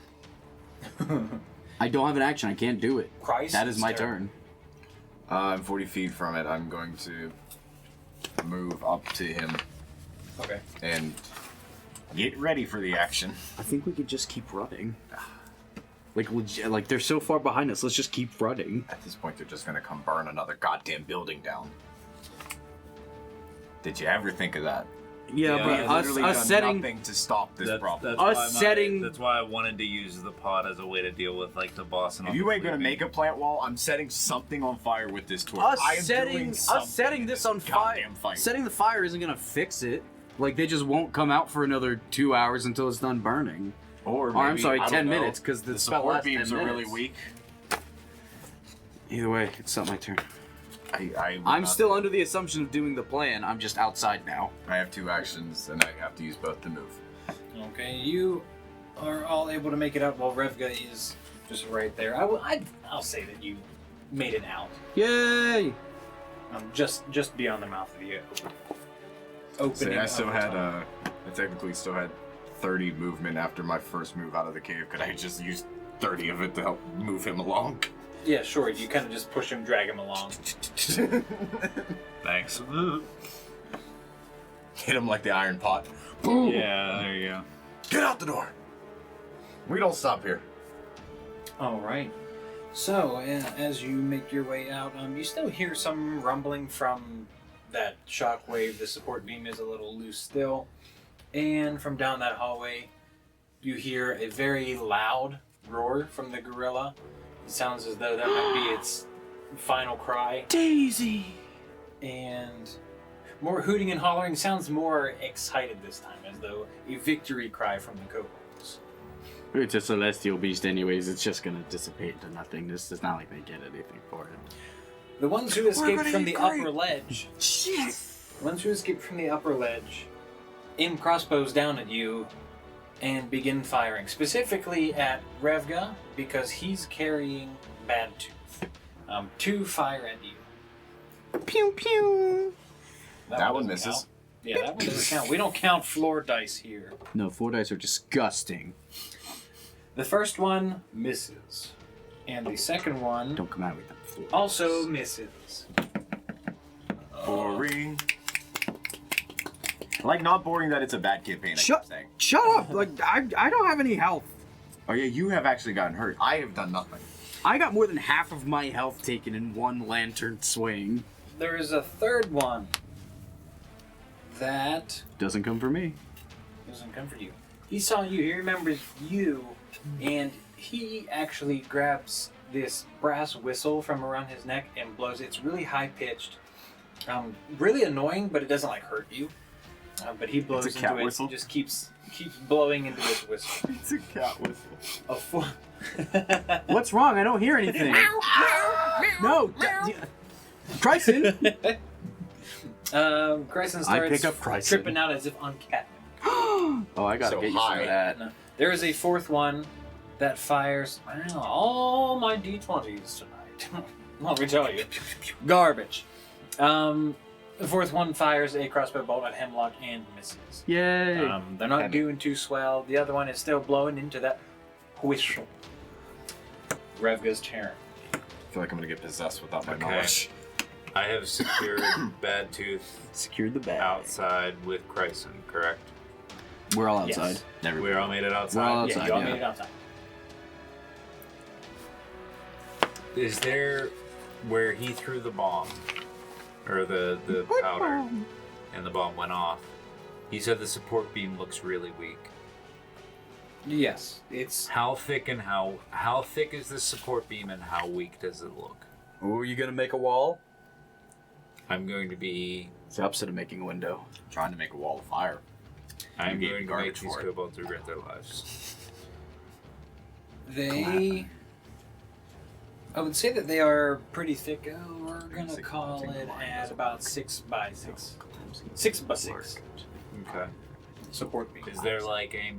I don't have an action. I can't do it. Kryson, That is my turn. I'm 40 feet from it. I'm going to move up to him Okay. and get ready for the action. I think we could just keep running. Like, like they're so far behind us. Let's just keep running. At this point, they're just gonna come burn another goddamn building down. Did you ever think of that? Yeah, Yeah, but I've Literally us done setting. nothing to stop this problem. That's why I wanted to use the pod as a way to deal with like the boss. And If all you the ain't gonna creeping. make a plant wall, I'm setting something on fire with this torch. Us I am setting doing us something setting in this on fire. goddamn fight. Setting the fire isn't gonna fix it. Like they just won't come out for another 2 hours until it's done burning. Or I'm maybe, sorry, I don't 10 know, minutes, 'cause the spell support lasts 10 beams are really minutes. weak. Either way, it's not my turn. I'm I'm still under the assumption of doing the plan. I'm just outside now. I have 2 actions, and I have to use both to move. Okay, you are all able to make it out while Revga is just right there. I'll say that you made it out. Yay! Just beyond the mouth of the opening. I still of the had tunnel. I technically still had 30 movement after my first move out of the cave. Could I just use 30 of it to help move him along? Yeah, sure. You kind of just push him, drag him along. Thanks. Hit him like the iron pot. Yeah, there you go. Get out the door. We don't stop here. All right. So, as you make your way out, you still hear some rumbling from that shockwave. The support beam is a little loose still. And from down that hallway, you hear a very loud roar from the gorilla. It sounds as though that might be its final cry. Daisy! And more hooting and hollering. Sounds more excited this time, as though a victory cry from the kobolds. It's a celestial beast anyways, it's just gonna dissipate into nothing. This is not like they get anything for it. The ones who escaped gonna from be the great. upper ledge. Shit! The ones who escaped from the upper ledge aim crossbows down at you and begin firing. Specifically at Revga, because he's carrying Bad Tooth. Two fire at you. Pew pew! That one doesn't misses. count. Yeah, that one doesn't count. We don't count floor dice here. No, 4 dice are disgusting. The first one misses. And the second one Don't come out with them 4 also misses. Boring. Like, not boring that it's a bad campaign, I keep Shut saying. Shut up! Like, I don't have any health. Oh yeah, you have actually gotten hurt. I have done nothing. I got more than half of my health taken in one lantern swing. There is a third one that Doesn't come for me. doesn't come for you. He saw you, he remembers you, and he actually grabs this brass whistle from around his neck and blows it. It's really high pitched, really annoying, but it doesn't like hurt you. But he blows It's a cat into it, whistle? just keeps blowing into this whistle. It's a cat whistle. A full. What's wrong? I don't hear anything. No! Kryson! Kryson starts I pick up Kryson. tripping out as if on catnip. Oh, I gotta So get you some high. of that. No. There is a fourth one that fires. Wow, all my d20s tonight. Let me tell you, garbage. The fourth one fires a crossbow bolt at Hemlock and misses. Yay! They're not doing too swell. The other one is still blowing into that whistle. Revga's turn. I feel like I'm gonna get possessed without my Okay. knowledge. I have secured Bad Tooth Secured the bag. outside with Kryson, correct? We're all Yes. outside. We all made it outside. We're all Yeah, outside, you all yeah. made it outside. Is there where he threw the bomb, or the powder, and the bomb went off? He said the support beam looks really weak. Yes, it's How thick is this support beam, and how weak does it look? Oh, you gonna make a wall? I'm going to be. It's the opposite of making a window. Trying to make a wall of fire. I'm gave going to make garbage these for it. kobolds regret their lives. they. I would say that they are pretty thick. Oh, we're gonna Basic call mounting it line at doesn't about work. 6 by 6. 6 by 6. Okay. Support beam. Is there like a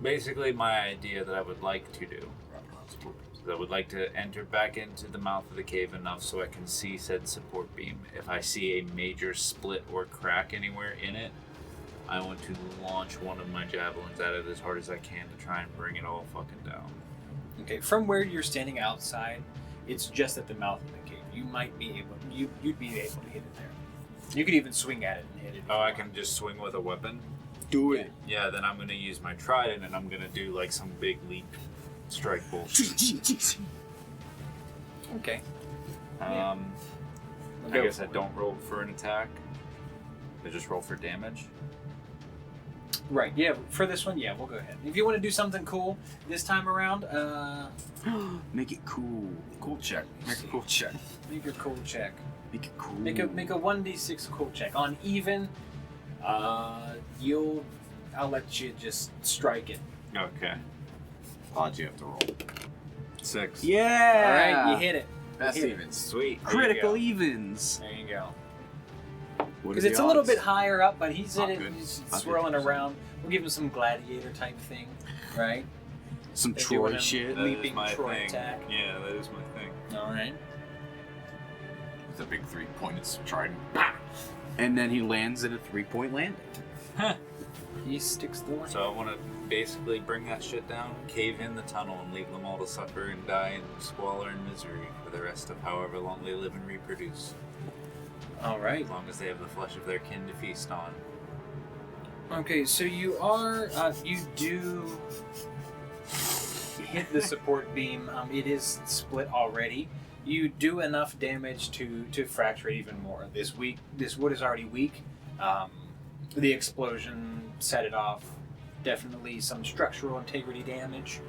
basically my idea that I would like to do? So I would like to enter back into the mouth of the cave enough so I can see said support beam. If I see a major split or crack anywhere in it, I want to launch one of my javelins at it as hard as I can to try and bring it all fucking down. Okay, from where you're standing outside, it's just at the mouth of the cave. You might be able. You'd be able to hit it there. You could even swing at it and hit it. Oh, I can just swing with a weapon? Do it. Yeah, then I'm going to use my trident and I'm going to do like some big leap strike bullshit. Okay. I Go guess for I it. don't roll for an attack. I just roll for damage. Right. Yeah. For this one, yeah, we'll go ahead. If you want to do something cool this time around, Make it cool. Cool check. Make a cool check. make a cool check. Make it cool. Make a 1d6 cool check. On even, I'll let you just strike it. Okay. Odds you have to roll. 6. Yeah! All right, you hit it. Best hit it. evens. Sweet. Critical evens. There you go. What Because are it's the a little odds? bit higher up, but he's Not in it. good. He's Not swirling 50%. around. We'll give him some gladiator type thing, right? Some They're Troy doing shit. That leaping Troy attack. Yeah, that is my thing. All right. With a big 3-pointed trident. And then he lands in a 3-point landing. He sticks the one. So I want to basically bring that shit down, cave in the tunnel, and leave them all to suffer and die in squalor and misery for the rest of however long they live and reproduce. All right. As long as they have the flesh of their kin to feast on. Okay, so you do hit the support beam. It is split already. You do enough damage to fracture it even more. This wood is already weak. The explosion set it off. Definitely some structural integrity damage.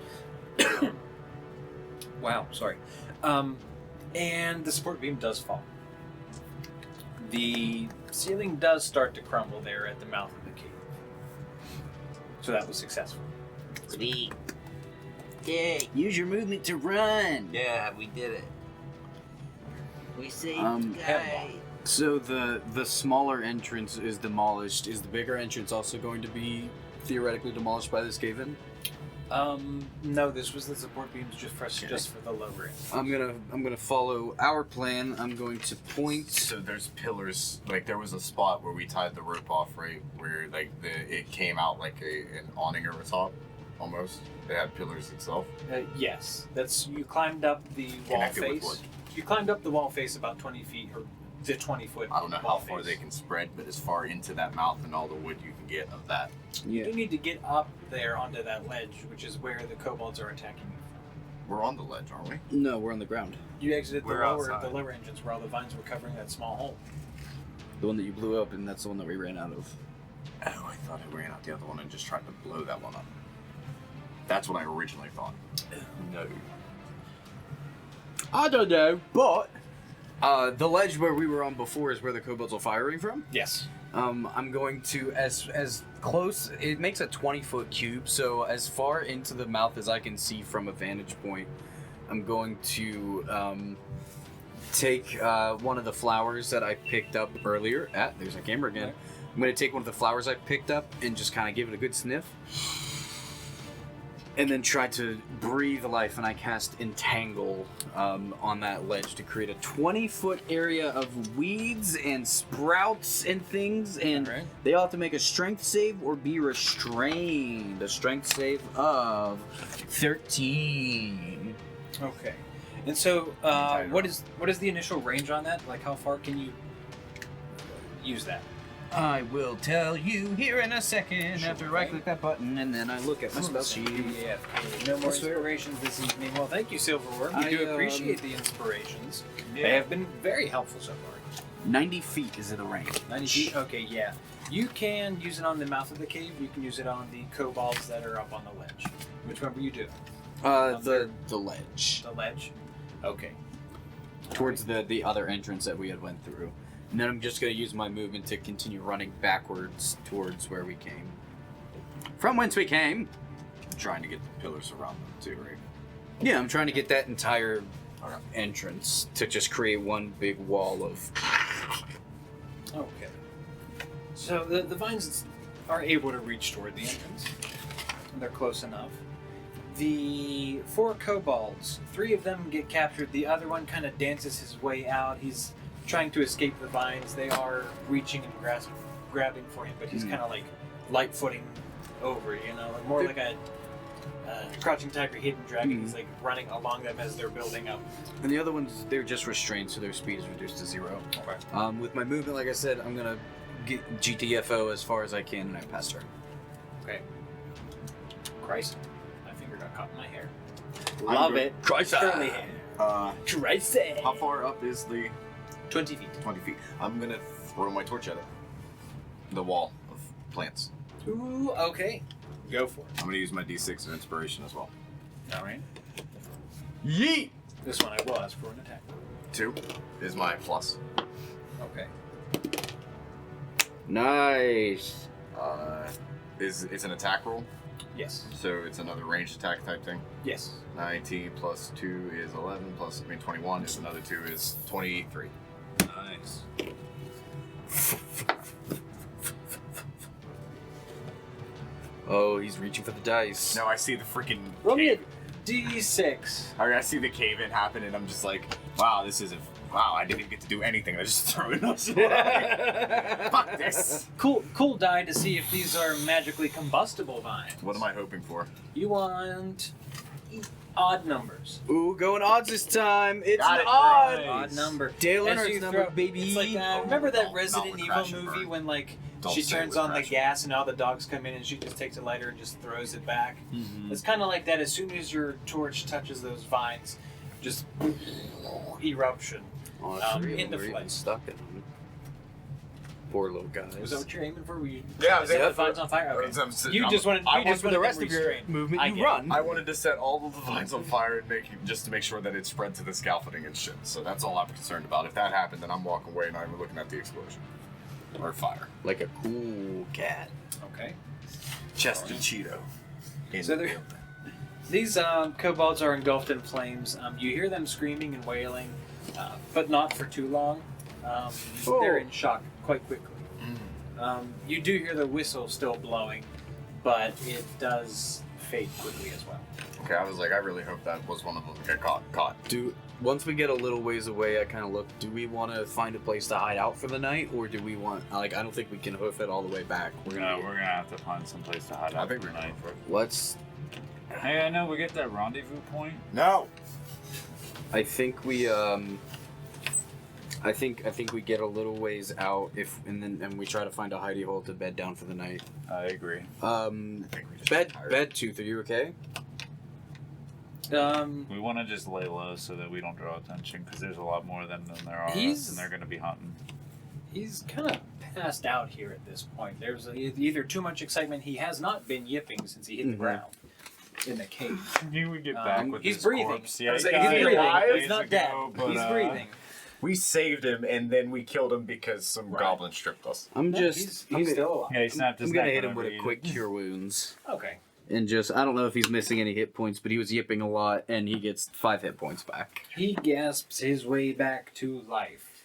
Wow, sorry. And the support beam does fall. The ceiling does start to crumble there at the mouth of the cave. So that was successful. Sweet. Yeah, use your movement to run. Yeah, we did it. We saved the guy. So the smaller entrance is demolished. Is the bigger entrance also going to be theoretically demolished by this cave-in? No, this was the support beams just for the lower end. I'm gonna follow our plan. I'm going to point. So there's pillars. Like there was a spot where we tied the rope off, right? Where like it came out like an awning over top, almost. They had pillars itself. Yes, you climbed up the wall Connected with face. wood. You climbed up the wall face about 20 feet, or the 20-foot. I don't know how wall far face. they can spread, but as far into that mouth and all the wood you can get of that. You do need to get up there onto that ledge, which is where the kobolds are attacking you from. We're on the ledge, aren't we? No, we're on the ground. You exited We're the outside. lower entrance where all the vines were covering that small hole. The one that you blew up, and that's the one that we ran out of. Oh, I thought I ran out the other one and just tried to blow that one up. That's what I originally thought. No. I don't know, but the ledge where we were on before is where the kobolds are firing from. Yes. I'm going to as close. It makes a 20-foot cube, so as far into the mouth as I can see from a vantage point, I'm going to take one of the flowers that I picked up earlier. There's a camera again. I'm going to take one of the flowers I picked up and just kind of give it a good sniff. And then try to breathe life, and I cast Entangle on that ledge to create a 20-foot area of weeds and sprouts and things, and Alright. they all have to make a strength save or be restrained. A strength save of 13. Okay. And so, what is the initial range on that? Like, how far can you use that? I will tell you here in a second Sure after I thing. click that button, and then I look at my spell sheet. Yeah. No more inspirations this evening. Well, thank you, Silverworm. We do appreciate the inspirations. They have been very helpful so far. 90 feet is in the range. 90 feet? Okay, yeah. You can use it on the mouth of the cave. You can use it on the kobolds that are up on the ledge. Which one were you doing? The ledge. The ledge? Okay. Towards the other entrance that we had went through. And then I'm just going to use my movement to continue running backwards towards where we came. From whence we came. I'm trying to get the pillars around them too, right? Yeah, I'm trying to get that entire Okay. entrance to just create one big wall of... Okay. So the vines are able to reach toward the entrance. They're close enough. The 4 kobolds, 3 of them get captured. The other one kind of dances his way out. He's trying to escape the vines. They are reaching and grabbing for him, but he's kind of like light footing over, like more like a crouching tiger, hidden dragon. He's like running along them as they're building up. And the other ones, they're just restrained, so their speed is reduced to 0. Okay. With my movement, like I said, I'm going to get GTFO as far as I can, and I pass her. Okay. Kryson. My finger got caught in my hair. I'm Love good. it. Kryson! Curly hair. Kryson. How far up is the 20 feet. 20 feet? I'm gonna throw my torch at it. The wall of plants. Ooh, okay. Go for it. I'm gonna use my D6 of inspiration as well. All right. Yeet! This one I will ask for an attack. 2 is my plus. Okay. Nice! It's an attack roll, Yes. so it's another ranged attack type thing. Yes. 19 plus 2 is 11, 21 is another 2 is 23. Nice. Oh, he's reaching for the dice. Now I see the freaking Roll me a cave. D6. I see the cave in happen, and I'm just like, wow, this is a Wow, I didn't even get to do anything. I just threw it. Fuck this. Cool die to see if these are magically combustible vines. What am I hoping for? You want odd numbers. Ooh, going odds this time. It's Got an it. odd. Nice. Odd number. Dale As Earnhardt you number, throw- baby. It's like remember that Resident with Evil crash and movie burn. when like Don't she say turns with on the crash and gas and all the dogs come in and she just takes a lighter and just throws it back. Mhm. It's kind of like that. As soon as your torch touches those vines, just eruption. Oh, into we're even flight. stuck in them. Poor little guys. Was that what you're aiming for? Were you Yeah, set yeah. the vines on fire? Okay. You I'm- just wanted. I You want just for wanted the rest them of your restrained. movement, I you get it. run. I wanted to set all of the vines on fire and just to make sure that it spread to the scaffolding and shit. So that's all I'm concerned about. If that happened, then I'm walking away, not even looking at the explosion or fire. Like a cool cat. Okay. Chester Cheeto. So they're- These kobolds are engulfed in flames. You hear them screaming and wailing, but not for too long. They're in shock quite quickly. You do hear the whistle still blowing, but it does fade quickly as well. Okay, I was like, I really hope that was one of them get caught. Once we get a little ways away, I kind of look. Do we want to find a place to hide out for the night, or do we want? Like, I don't think we can hoof it all the way back. We're gonna have to find some place to hide out. I think for we're the night. going for it. Let's. Hey, I know we get that rendezvous point. No! I think we I think we get a little ways out and we try to find a hidey hole to bed down for the night. I agree. I think we just Bed Tooth, are you okay? We want to just lay low so that we don't draw attention, because there's a lot more of them than there are us, and they're going to be hunting. He's kind of passed out here at this point. There's either too much excitement. He has not been yipping since he hit the ground in the cave. You would get back with he's this breathing. corpse. Yeah, He's he died breathing. a couple He's days not dead. ago, but, He's breathing. We saved him and then we killed him because some Right. goblin stripped us. I'm No, just he's still alive. Yeah, he snapped his I'm gonna neck hit him whenever with a he quick did. cure wounds. Okay. And just I don't know if he's missing any hit points, but he was yipping a lot and he gets 5 hit points back. He gasps his way back to life.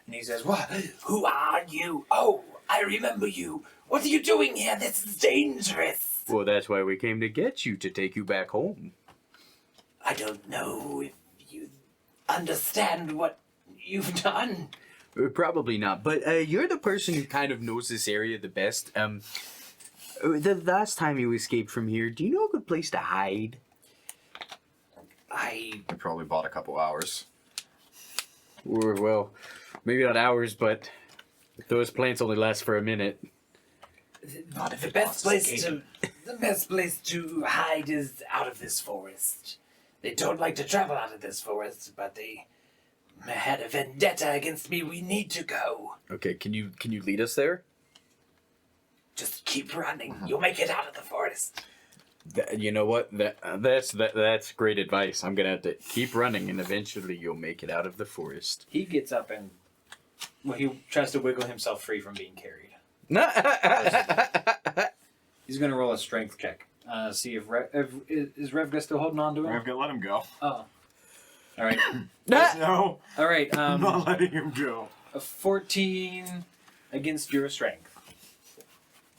And he says, "What? Who are you? Oh, I remember you. What are you doing here? This is dangerous." Well, that's why we came to get you, to take you back home. I don't know if you understand what you've done. Probably not, but you're the person who kind of knows this area the best. The last time you escaped from here, do you know a good place to hide? I We probably bought a couple hours. Or, well, maybe not hours, but those plants only last for a minute. Not if the it best costs place escape. the best place to hide is out of this forest. They don't like to travel out of this forest, but they had a vendetta against me. We need to go. Okay, can you lead us there? Just keep running. You'll make it out of the forest. You know what? That's great advice. I'm gonna have to keep running, and eventually you'll make it out of the forest. He gets up and he tries to wiggle himself free from being carried. He's going to roll a strength check. See if is Revga still holding on to him? Revga, let him go. Oh. All right. No, All right. I'm not letting him go. A 14 against your strength.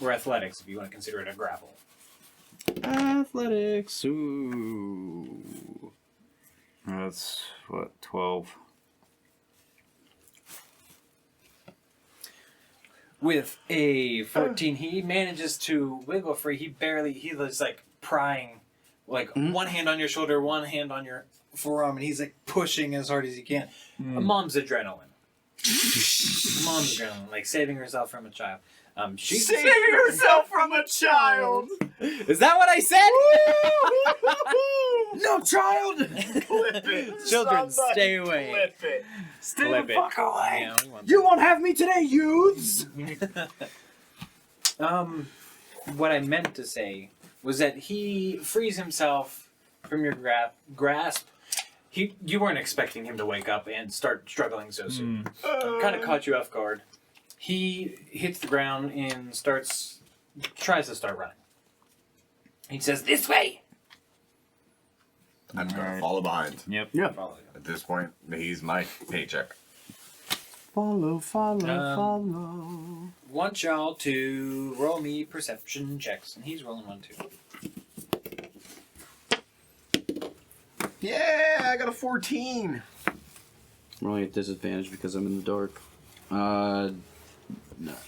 Or athletics, if you want to consider it a grapple. Athletics. Ooh. That's, what, 12? With a 14, he manages to wiggle free. He was like prying, like one hand on your shoulder, one hand on your forearm, and he's like pushing as hard as he can. Mom's adrenaline. Mom's adrenaline, like saving herself from a child. She's Saving herself from a child. Is that what I said? No child. Clip it. Children, Somebody stay away. Clip it. Stay Clip the it. fuck away. Yeah, we want You won't have me today, youths. What I meant to say was that he frees himself from your grasp. You weren't expecting him to wake up and start struggling so soon. Kind of caught you off guard. He hits the ground and tries to start running. He says, "This way!" I'm gonna Alright. follow behind. Yep. Yeah. Follow you. At this point, he's my paycheck. Follow. follow. Want y'all to roll me perception checks, and he's rolling one too. Yeah, I got a 14. I'm rolling at disadvantage because I'm in the dark. 11.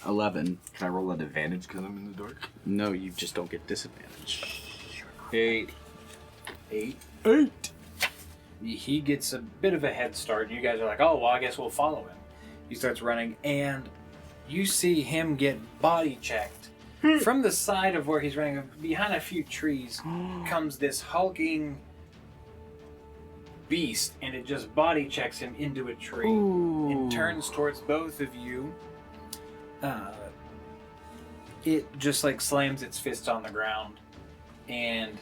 Can I roll an advantage because I'm in the dark? No, you just don't get disadvantage. 8. 8. 8. He gets a bit of a head start, and you guys are like, oh, well, I guess we'll follow him. He starts running, and you see him get body checked. From the side of where he's running, behind a few trees, comes this hulking beast, and it just body checks him into a tree. Ooh. It turns towards both of you. It just like slams its fist on the ground, and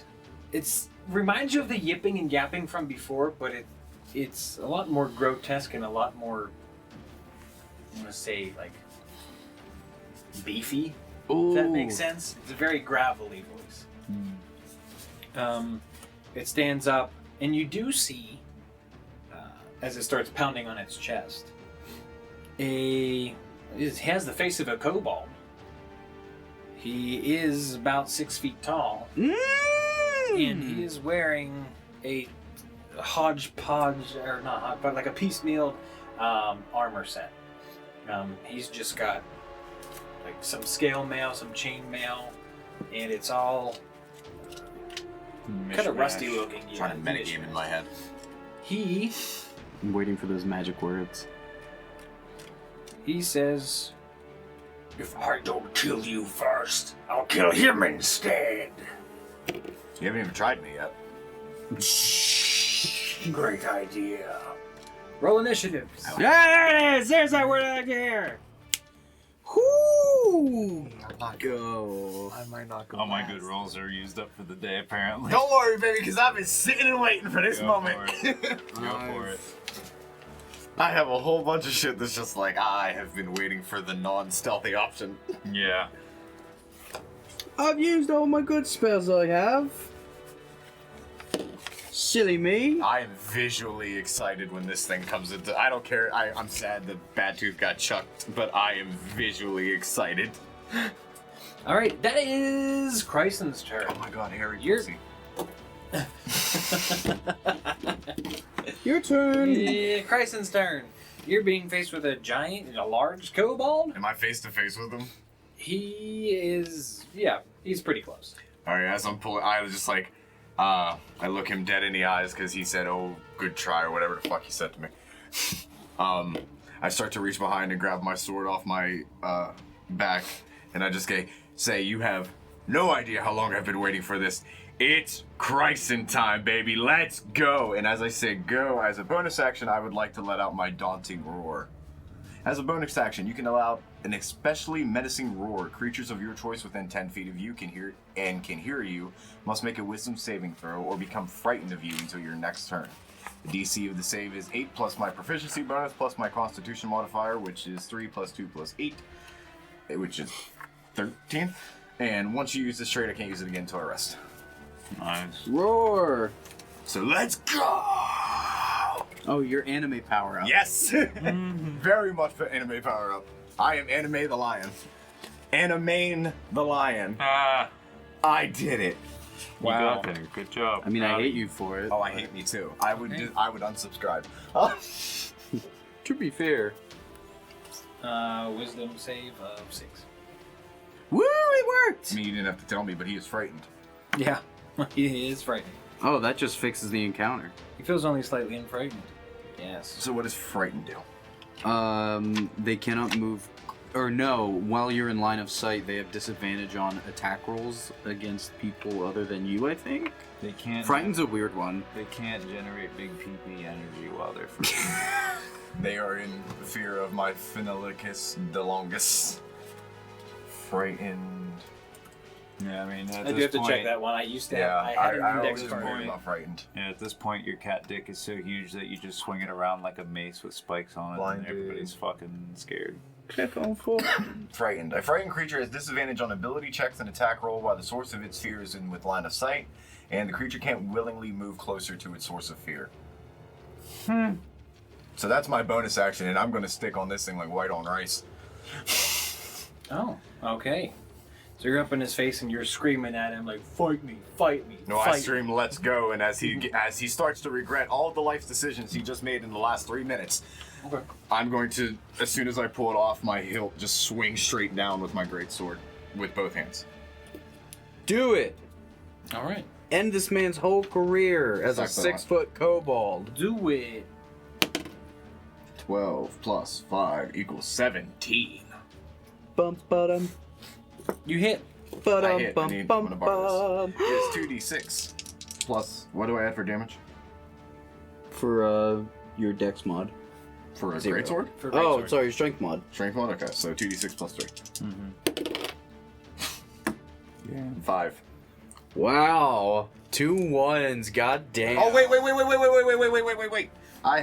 it's reminds you of the yipping and yapping from before, but it's a lot more grotesque and a lot more, I'm gonna say, like, beefy. Ooh. If that makes sense. It's a very gravelly voice. It stands up, and you do see, as it starts pounding on its chest, it has the face of a kobold. He is about 6 feet tall, and he is wearing a hodgepodge, or not hodgepodge, like a piecemeal armor set. He's just got like some scale mail, some chain mail, and it's all kind of rusty looking. Yeah, Trying to metagame in my head. I'm waiting for those magic words. He says, "If I don't kill you first, I'll kill him instead." You haven't even tried me yet. Great idea. Roll initiative. Yes! There's that word out here! Whoo! Go. I might not go. All my good rolls are used up for the day, apparently. Don't worry, baby, because I've been sitting and waiting for this moment. Go for it. I have a whole bunch of shit that's just like, I have been waiting for the non-stealthy option. Yeah. I've used all my good spells I have. Silly me. I am visually excited when this thing comes into. I don't care. I'm sad that Bad Tooth got chucked, but I am visually excited. All right, that is Kryson's turn. Oh my god, Harry. You're- Pussy. Your turn. Yeah, Kryson's turn. You're being faced with a giant, a large kobold. Am I face to face with him? He is, yeah, he's pretty close. Alright, as I'm pulling, I was just like, I look him dead in the eyes because he said, oh, good try, or whatever the fuck he said to me. I start to reach behind and grab my sword off my back, and I just say, you have no idea how long I've been waiting for this. It's Kryson time, baby, let's go! And as I say go, as a bonus action, I would like to let out my daunting roar. As a bonus action, you can allow an especially menacing roar. Creatures of your choice within 10 feet of you can hear you, must make a wisdom saving throw or become frightened of you until your next turn. The DC of the save is 8 plus my proficiency bonus plus my constitution modifier, which is 3 plus 2 plus 8, which is 13. And once you use this trait, I can't use it again until I rest. Nice. Roar. So let's go! Oh, your anime power up. Yes! Very much for anime power up. I am Anime the Lion. Animane the Lion. Ah. I did it. You got there. Good job. I mean, I hate you for it. Oh, I hate me too. I would unsubscribe. To be fair. Wisdom save of 6. Woo! It worked. I mean, you didn't have to tell me, but he is frightened. Yeah, he is frightened. Oh, that just fixes the encounter. He feels only slightly unfrightened. Yes. So what does frightened do? They cannot move, or no, while you're in line of sight, they have disadvantage on attack rolls against people other than you, I think. They can't. Frightened's a weird one. They can't generate big PP energy while they're frightened. They are in fear of my Phenelicus de Longus. Frightened. Yeah, I mean, at I do this have to point, check that one. I used to have, Yeah, I had an I index always card. worry about frightened. Yeah, at this point, your cat dick is so huge that you just swing it around like a mace with spikes on it, Blinded. and everybody's fucking scared. Click on full. Frightened. A frightened creature has disadvantage on ability checks and attack roll while the source of its fear is in with line of sight, and the creature can't willingly move closer to its source of fear. So that's my bonus action, and I'm going to stick on this thing like white on rice. Oh, okay. So you're up in his face and you're screaming at him like, fight me, fight me, No, fight I scream, "Let's go!" And as he starts to regret all of the life decisions he just made in the last 3 minutes, Okay. I'm going to, as soon as I pull it off my hilt, just swing straight down with my greatsword with both hands. Do it. All right. End this man's whole career as a Exactly. 6-foot kobold. Do it. 12 plus 5 equals 17. Bum ba-dum, You hit. ba-dum, I hit. bum, I'm bum, gonna borrow bum. It's 2d6 plus. What do I add for damage? For your dex mod. For a 0. greatsword? For Oh, greatsword. sorry, your strength mod. Strength mod. Okay, so 2d6 plus 3. Yeah. 5. Wow. 2 1s, god damn. Oh wait! I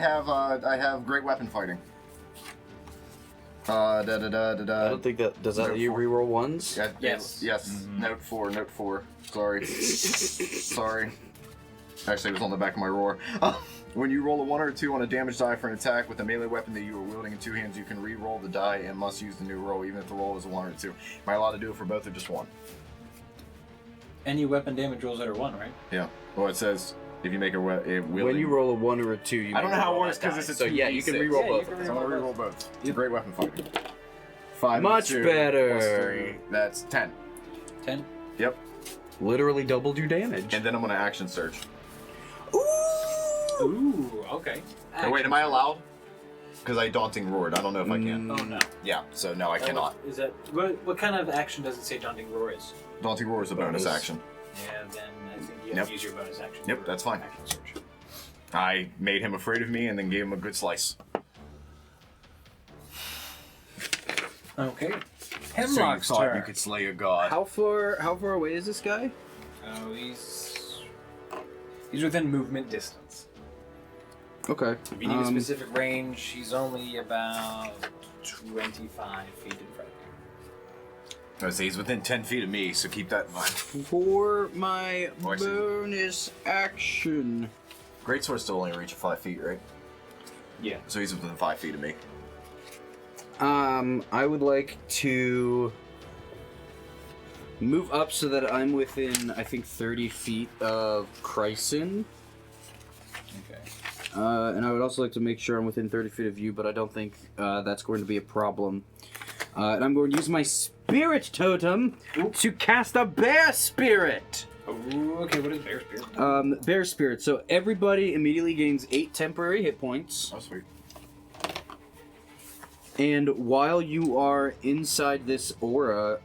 have great weapon fighting. I don't think that does that Note let you 4. reroll ones? Yeah, Yes. yes. Note 4. Sorry. Sorry. Actually, it was on the back of my roar. When you roll a 1 or a 2 on a damage die for an attack with a melee weapon that you are wielding in 2 hands, you can re-roll the die and must use the new roll, even if the roll is a 1 or a 2. Am I allowed to do it for both or just one? Any weapon damage rolls that are 1, right? Yeah. Well, it says if you make a wielding... When you roll a 1 or a 2, you I don't know how it roll works that 'cause die. it's a So yeah, you can 2d6. reroll Yeah, both. you can So I'm gonna re-roll both. It's a great weapon fighting. 5 Much and 2 better. Plus 3. That's 10. 10. Yep. Literally doubled your damage. And then I'm gonna action surge. Ooh, okay. Oh, wait, am I allowed? Because I daunting roared. I don't know if I can. Oh, no. Yeah. So no, I cannot. Is that... What kind of action does it say Daunting Roar is? Daunting roar is a bonus action. Yeah, then I think you have Yep. to use your bonus action. Yep, for that's fine. action search. I made him afraid of me and then gave him a good slice. Okay. So you Hemlock's thought turn. you could slay a god. How far away is this guy? Oh, he's within movement distance. Okay. If you need a specific range, he's only about 25 feet in front of I would say he's within 10 feet of me, so keep that in mind. For my Oh, I see. bonus action. Greatsword still only reach 5 feet, right? you. Yeah. So he's within 5 feet of me. I would like to move up so that I'm within, I think, 30 feet of Kryson. Okay. And I would also like to make sure I'm within 30 feet of you, but I don't think that's going to be a problem. And I'm going to use my spirit totem to cast a bear spirit. Ooh, okay, what is Bear Spirit? Bear spirit. So everybody immediately gains 8 temporary hit points. Oh, sweet. And while you are inside this aura,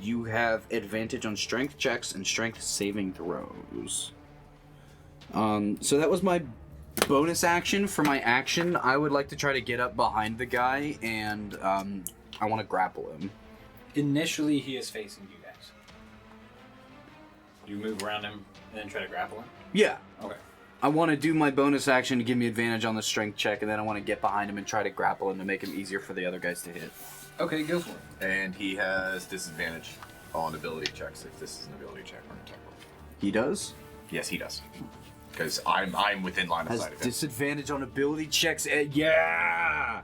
you have advantage on strength checks and strength saving throws. So that was my bonus action. For my action, I would like to try to get up behind the guy, and I want to grapple him. Initially, he is facing you guys. You move around him and then try to grapple him? Yeah. Okay. I want to do my bonus action to give me advantage on the strength check, and then I want to get behind him and try to grapple him to make him easier for the other guys to hit. Okay, go for it. And he has disadvantage on ability checks if this is an ability check or an attack roll. He does? Yes, he does. Because I'm within line of Has sight of him. disadvantage on ability checks. Yeah!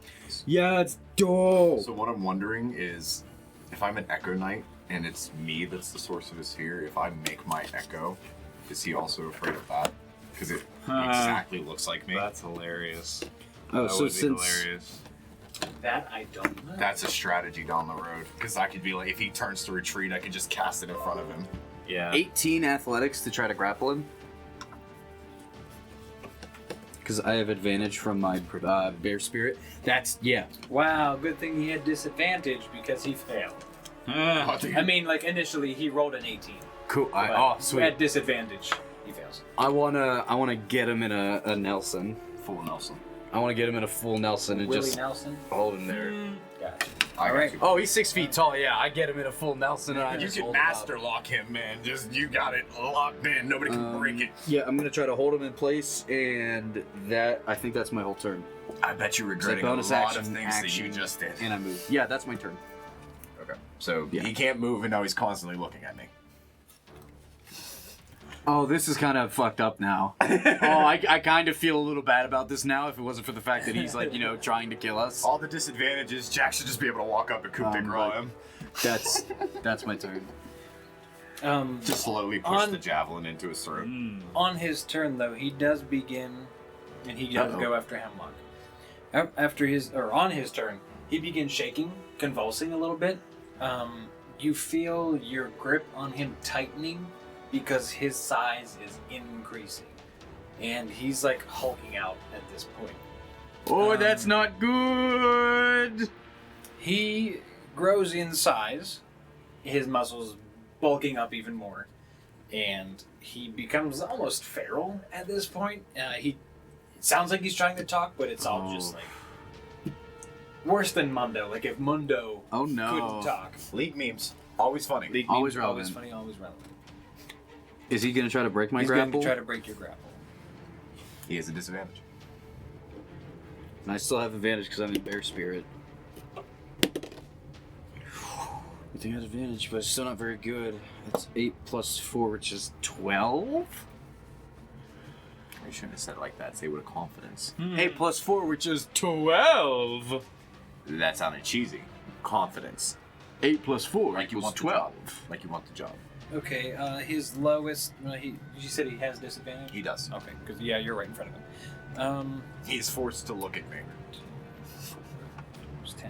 Yeah, it's dope! So what I'm wondering is, if I'm an Echo Knight and it's me that's the source of his fear, if I make my Echo, is he also afraid of that? Because it exactly looks like me. That's hilarious. Oh, That so would be since hilarious. That I don't know. That's a strategy down the road. Because I could be like, if he turns to retreat, I could just cast it in front of him. Yeah. 18 athletics to try to grapple him. Because I have advantage from my bear spirit. That's, yeah. Wow, good thing he had disadvantage because he failed. Ah. I mean, like, initially he rolled an 18. Cool. but Oh, sweet. At disadvantage, he fails. I wanna get him in a Nelson. Full Nelson. I wanna get him in a full Nelson and Willie just Nelson? hold him there. Gotcha. I got Alright. you. Oh, he's 6 feet tall. Yeah, I get him in a full Nelson and I You just can hold him up. master lock him, man. Just, you got it locked in. Nobody can break it. Yeah, I'm gonna try to hold him in place, and I think that's my whole turn. I bet you're It's a regretting a bonus lot action, of things that you just did. and I move. Yeah, that's my turn. Okay. So Yeah. he can't move, and now he's constantly looking at me. Oh, this is kind of fucked up now. I kind of feel a little bad about this now if it wasn't for the fact that he's, like, trying to kill us. All the disadvantages, Jack should just be able to walk up and coup de grace but- him. That's my turn. Just slowly push On- the javelin into his throat. On his turn, though, he does begin, and he does go after Hemlock. On his turn, he begins shaking, convulsing a little bit. You feel your grip on him tightening because his size is increasing, and he's like hulking out at this point. Oh, that's not good. He grows in size, his muscles bulking up even more, and he becomes almost feral at this point. It sounds like he's trying to talk, but it's all just like worse than Mundo. Like if Mundo couldn't talk. League memes. Always funny. League Always memes, relevant. Always funny, always relevant. Is he gonna try to break my He's grapple? going to try to break your grapple. He has a disadvantage. And I still have advantage because I'm in bear spirit. I think I have advantage, but it's still not very good. It's 8 plus 4, which is 12? You shouldn't have said it like that. Say it with a confidence. 8 plus 4, which is 12. That sounded cheesy. Confidence. 8 plus 4 Like you equals want the 12. job. Like you want the job. Okay, his lowest. You said he has disadvantage? He does. Okay, because you're right in front of him. He's forced to look at me. It's 10.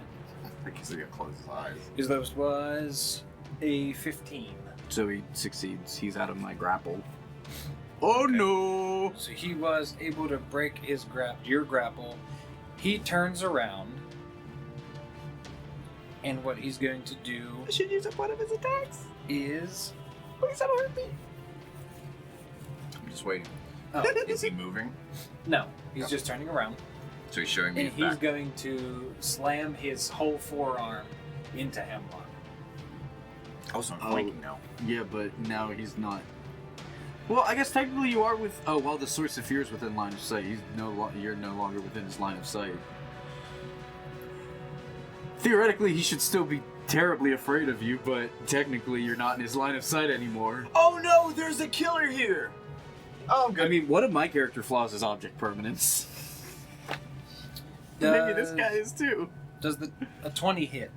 Because he got to close his eyes. His lowest was a 15. So he succeeds. He's out of my grapple. Oh no! So he was able to break your grapple. He turns around, and what he's going to do I should use up one of his attacks. is. Please don't hurt me. I'm just waiting. Oh, Is he moving? no, he's No. just turning around, So he's showing me and his he's back. going to slam his whole forearm into Hemlock. Also, I'm flanking now. Yeah, but now he's not. Well, I guess technically you are with. Oh, well, the source of fear is within line of sight. You're no longer within his line of sight. Theoretically, he should still be terribly afraid of you, but technically you're not in his line of sight anymore. Oh no, there's a killer here! Oh, good. I mean, one of my character flaws is object permanence. Maybe this guy is too. Does a 20 hit?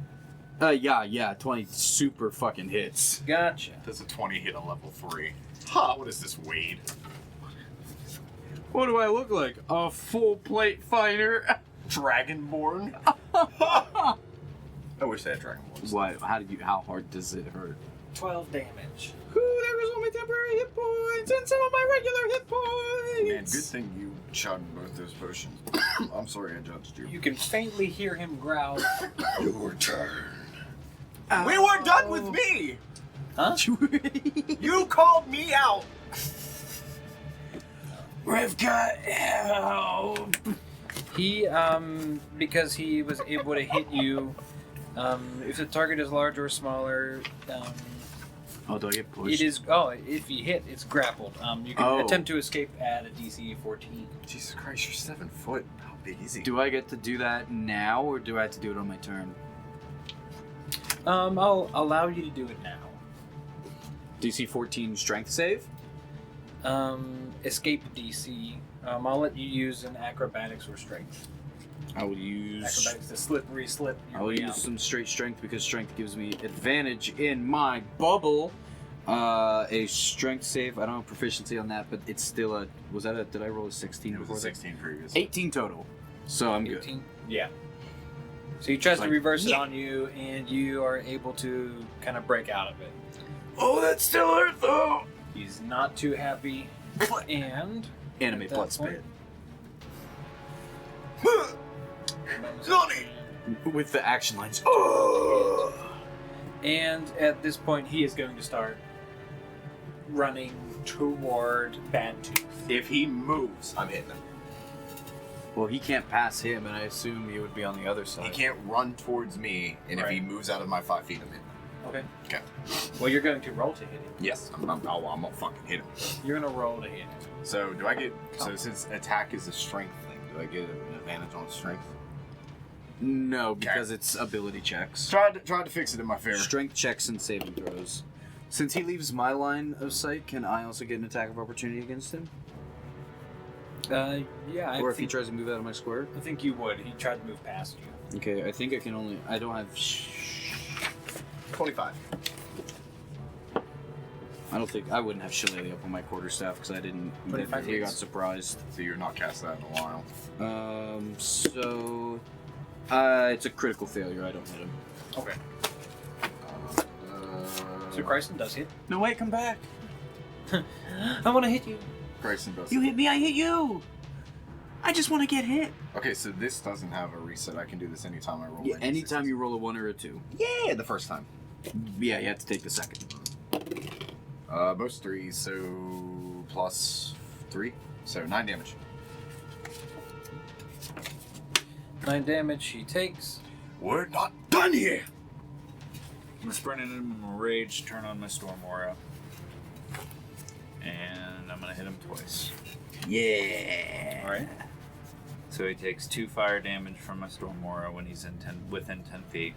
Yeah, 20 super fucking hits. Gotcha. Does a 20 hit a level 3? Ha, what is this, Wade? What do I look like? A full plate fighter? Dragonborn? I wish they had Dragonborns. What? How hard does it hurt? 12 damage. Ooh, there was only temporary hit points and some of my regular hit points. Man, good thing you chugged both those potions. I'm sorry I judged you. You can faintly hear him growl. Your turn. We were done with me! Huh? You called me out! Revga, help! He, because he was able to hit you, if the target is large or smaller, Oh, do I get pushed? it is, if you hit, it's grappled. You can attempt to escape at a DC 14. Jesus Christ, you're 7 foot. How big is he? Do I get to do that now, or do I have to do it on my turn? I'll allow you to do it now. DC 14 strength save? Escape DC. I'll let you use an acrobatics or strength. I will use... Acrobatics to slip your I will way use out. some straight strength because strength gives me advantage in my bubble. A strength save. I don't have proficiency on that, but it's still a... Did I roll a 16 It was before a that? 16 previous. 18 total. So I'm good. 18? Yeah. So he tries to Like, reverse it yeah. on you, and you are able to kind of break out of it. Oh, that still hurt though! He's not too happy, and Anime at that blood point- spit. With the action lines. And at this point, he is going to start running toward Bad Tooth. If he moves, I'm hitting him. Well, he can't pass him, and I assume he would be on the other side. He can't run towards me, and if he Right. moves out of my 5 feet, I'm hitting him. Okay. Okay. Well, you're going to roll to hit him. Yes, I'm gonna fucking hit him. You're going to roll to hit him. So, do I get... So, since attack is a strength thing, do I get an advantage on strength? No, because it's ability checks. Tried to fix it in my favor. Strength checks and saving throws. Since he leaves my line of sight, can I also get an attack of opportunity against him? Yeah. Or if he tries to move out of my square? I think you would. He tried to move past you. Okay, I think I can only... I don't have... 25. I don't think I wouldn't have Shillelagh up on my quarterstaff because I didn't. 25 We got hits. surprised. So you're not cast that in a while. So it's a critical failure. I don't hit him. Okay. So Kryson does hit. No, wait, come back. I want to hit you. Kryson does. You hit me, I hit you. I just want to get hit. Okay, so this doesn't have a reset. I can do this anytime I roll. Yeah, any anytime sixes. you roll a 1 or a 2. Yeah, the first time. Yeah, you have to take the second. Both 3, so plus 3, so 9 damage. 9 damage he takes. We're not done here. I'm sprinting in my rage, turn on my Storm Aura. And I'm gonna hit him twice. Yeah. Alright. So he takes 2 fire damage from my Storm Aura when he's within 10 feet.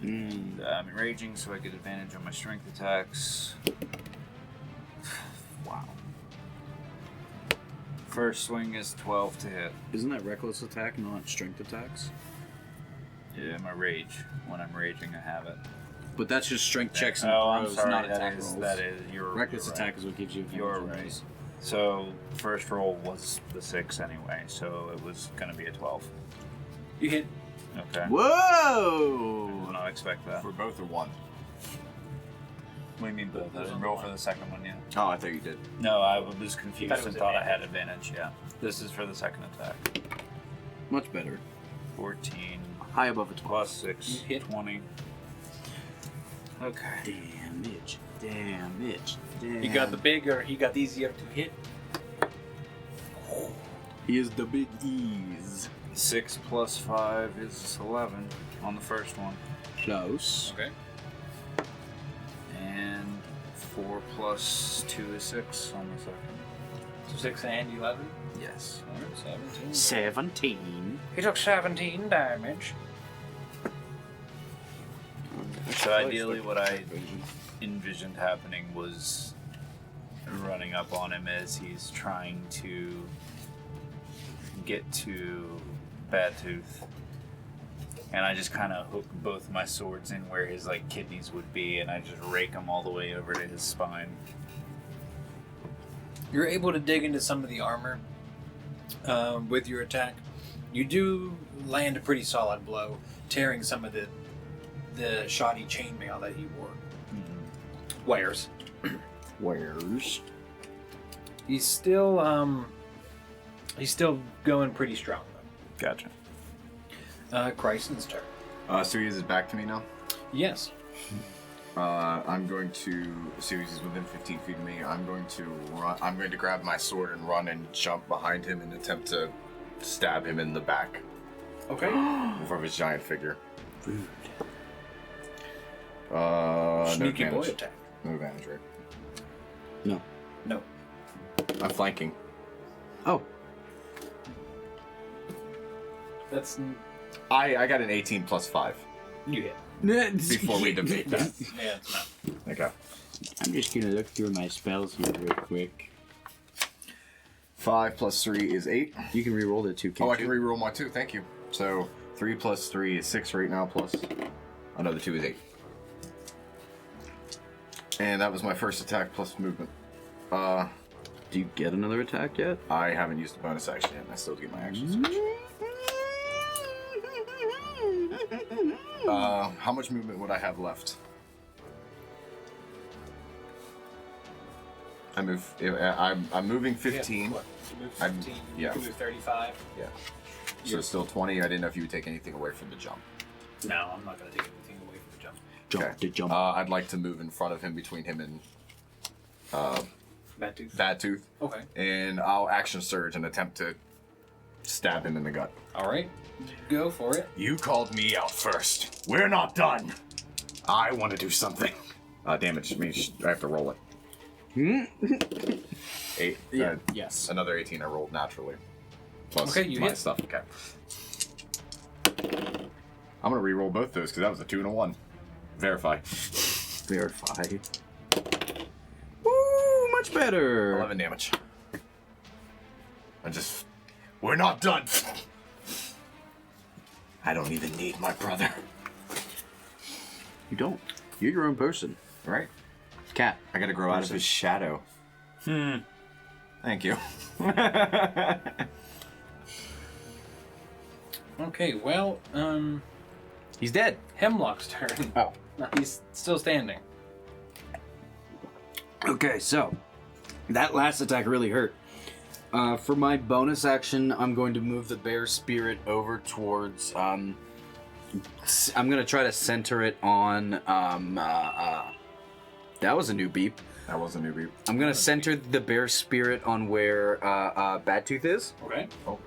And I'm enraging, so I get advantage on my strength attacks. Wow. First swing is 12 to hit. Isn't that reckless attack, not strength attacks? Yeah, my rage. When I'm raging, I have it. But that's just strength checks and Oh, I'm throws, sorry. not That attack is, rolls. that is. You're Reckless you're attack right. is what gives you advantage You're on right. those. So first roll was the 6 anyway, so it was gonna be a 12. You hit. Okay. Whoa! Did not expect that. For both or one? What do you mean both? I didn't roll for the second one yet. Oh, I thought you did. No, I was confused Thought it was and thought I had advantage. Yeah. This is for the second attack. Much better. 14 High above a 12. plus 6, You hit. 20. Okay. Damage. Damage. He got the bigger, he got easier to hit. He is the big E's. 6 plus 5 is 11 on the first one. Close. Okay. And 4 plus 2 is 6 on the second. So 6 and 11. Yes. Alright, 17. 17. He took 17 damage. So ideally what I envisioned happening was running up on him as he's trying to get to Bad Tooth. And I just kind of hook both my swords in where his like kidneys would be, and I just rake them all the way over to his spine. You're able to dig into some of the armor with your attack. You do land a pretty solid blow, tearing some of the shoddy chainmail that he wore. Wears. Where's? He's still going pretty strong though. Gotcha. Kryson's turn. So he is back to me now. Yes. I'm going to, so he's within 15 feet of me. I'm going to run. I'm going to grab my sword and run and jump behind him and attempt to stab him in the back Okay. from his giant figure. Rude. Sneaky no boy advantage. attack. No advantage, right? No. No. I'm flanking. Oh. That's I got an 18 plus 5 you hit. before we debate that. Yeah, it's not. Okay. I'm just gonna look through my spells here real quick. 5 plus 3 is 8. You can re-roll the 2. Oh, I can reroll my 2. Thank you. So 3 plus 3 is 6 right now, plus another 2 is 8. And that was my first attack plus movement. Do you get another attack yet? I haven't used the bonus action yet, and I still get my action section. How much movement would I have left? I'm moving 15. What? You move I'm- 15. yeah. You can move 35. Yeah. So still 20. I didn't know if you would take anything away from the jump. No, I'm not going to take anything away from the jump. Jump to jump. I'd like to move in front of him between him and Bad tooth. Bad Tooth, Okay. and I'll action surge and attempt to stab him in the gut. All right. Go for it. You called me out first. We're not done. I want to do something. Damage means I have to roll it. 8. Yeah. Yes. Another 18 I rolled naturally. Plus Okay, you my hit. stuff. Okay. I'm gonna re-roll both those because that was a 2 and a 1. Verify. Verify. Woo! Much better. 11 damage. We're not done. I don't even need my brother. You don't. You're your own person. Right? Cat. I gotta grow out of his shadow. Thank you. Okay, well, He's dead. Hemlock's turn. Oh. No, he's still standing. Okay, so that last attack really hurt. For my bonus action, I'm going to move the bear spirit over towards. I'm going to try to center it on. That was a new beep. That was a new beep. I'm going to center the bear spirit on where Bad Tooth is. Okay. Oh.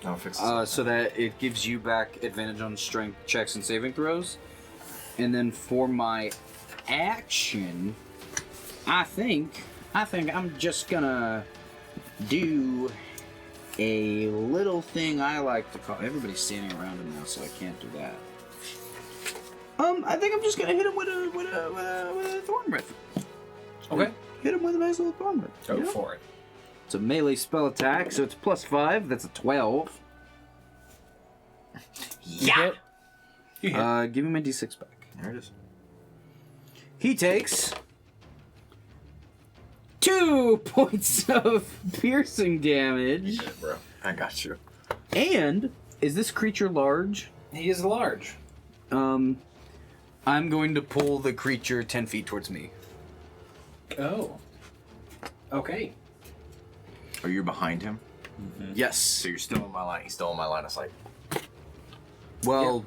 I'll fix this. So that it gives you back advantage on strength checks and saving throws. And then for my action, I think I'm just gonna do a little thing I like to call. Everybody's standing around him now, so I can't do that. I think I'm just gonna hit him with a thorn breath. Okay. Hit him with a nice little thorn breath. Go you know? for it. It's a melee spell attack, so it's +5. That's a 12. Yeah. You hit. Give me my d6 back. There it is. He takes 2 points of piercing damage. Yeah, bro. I got you. And is this creature large? He is large. I'm going to pull the creature 10 feet towards me. Oh. Okay. Are you behind him? Yes. So you're still in my line. He's still in my line of sight. Well,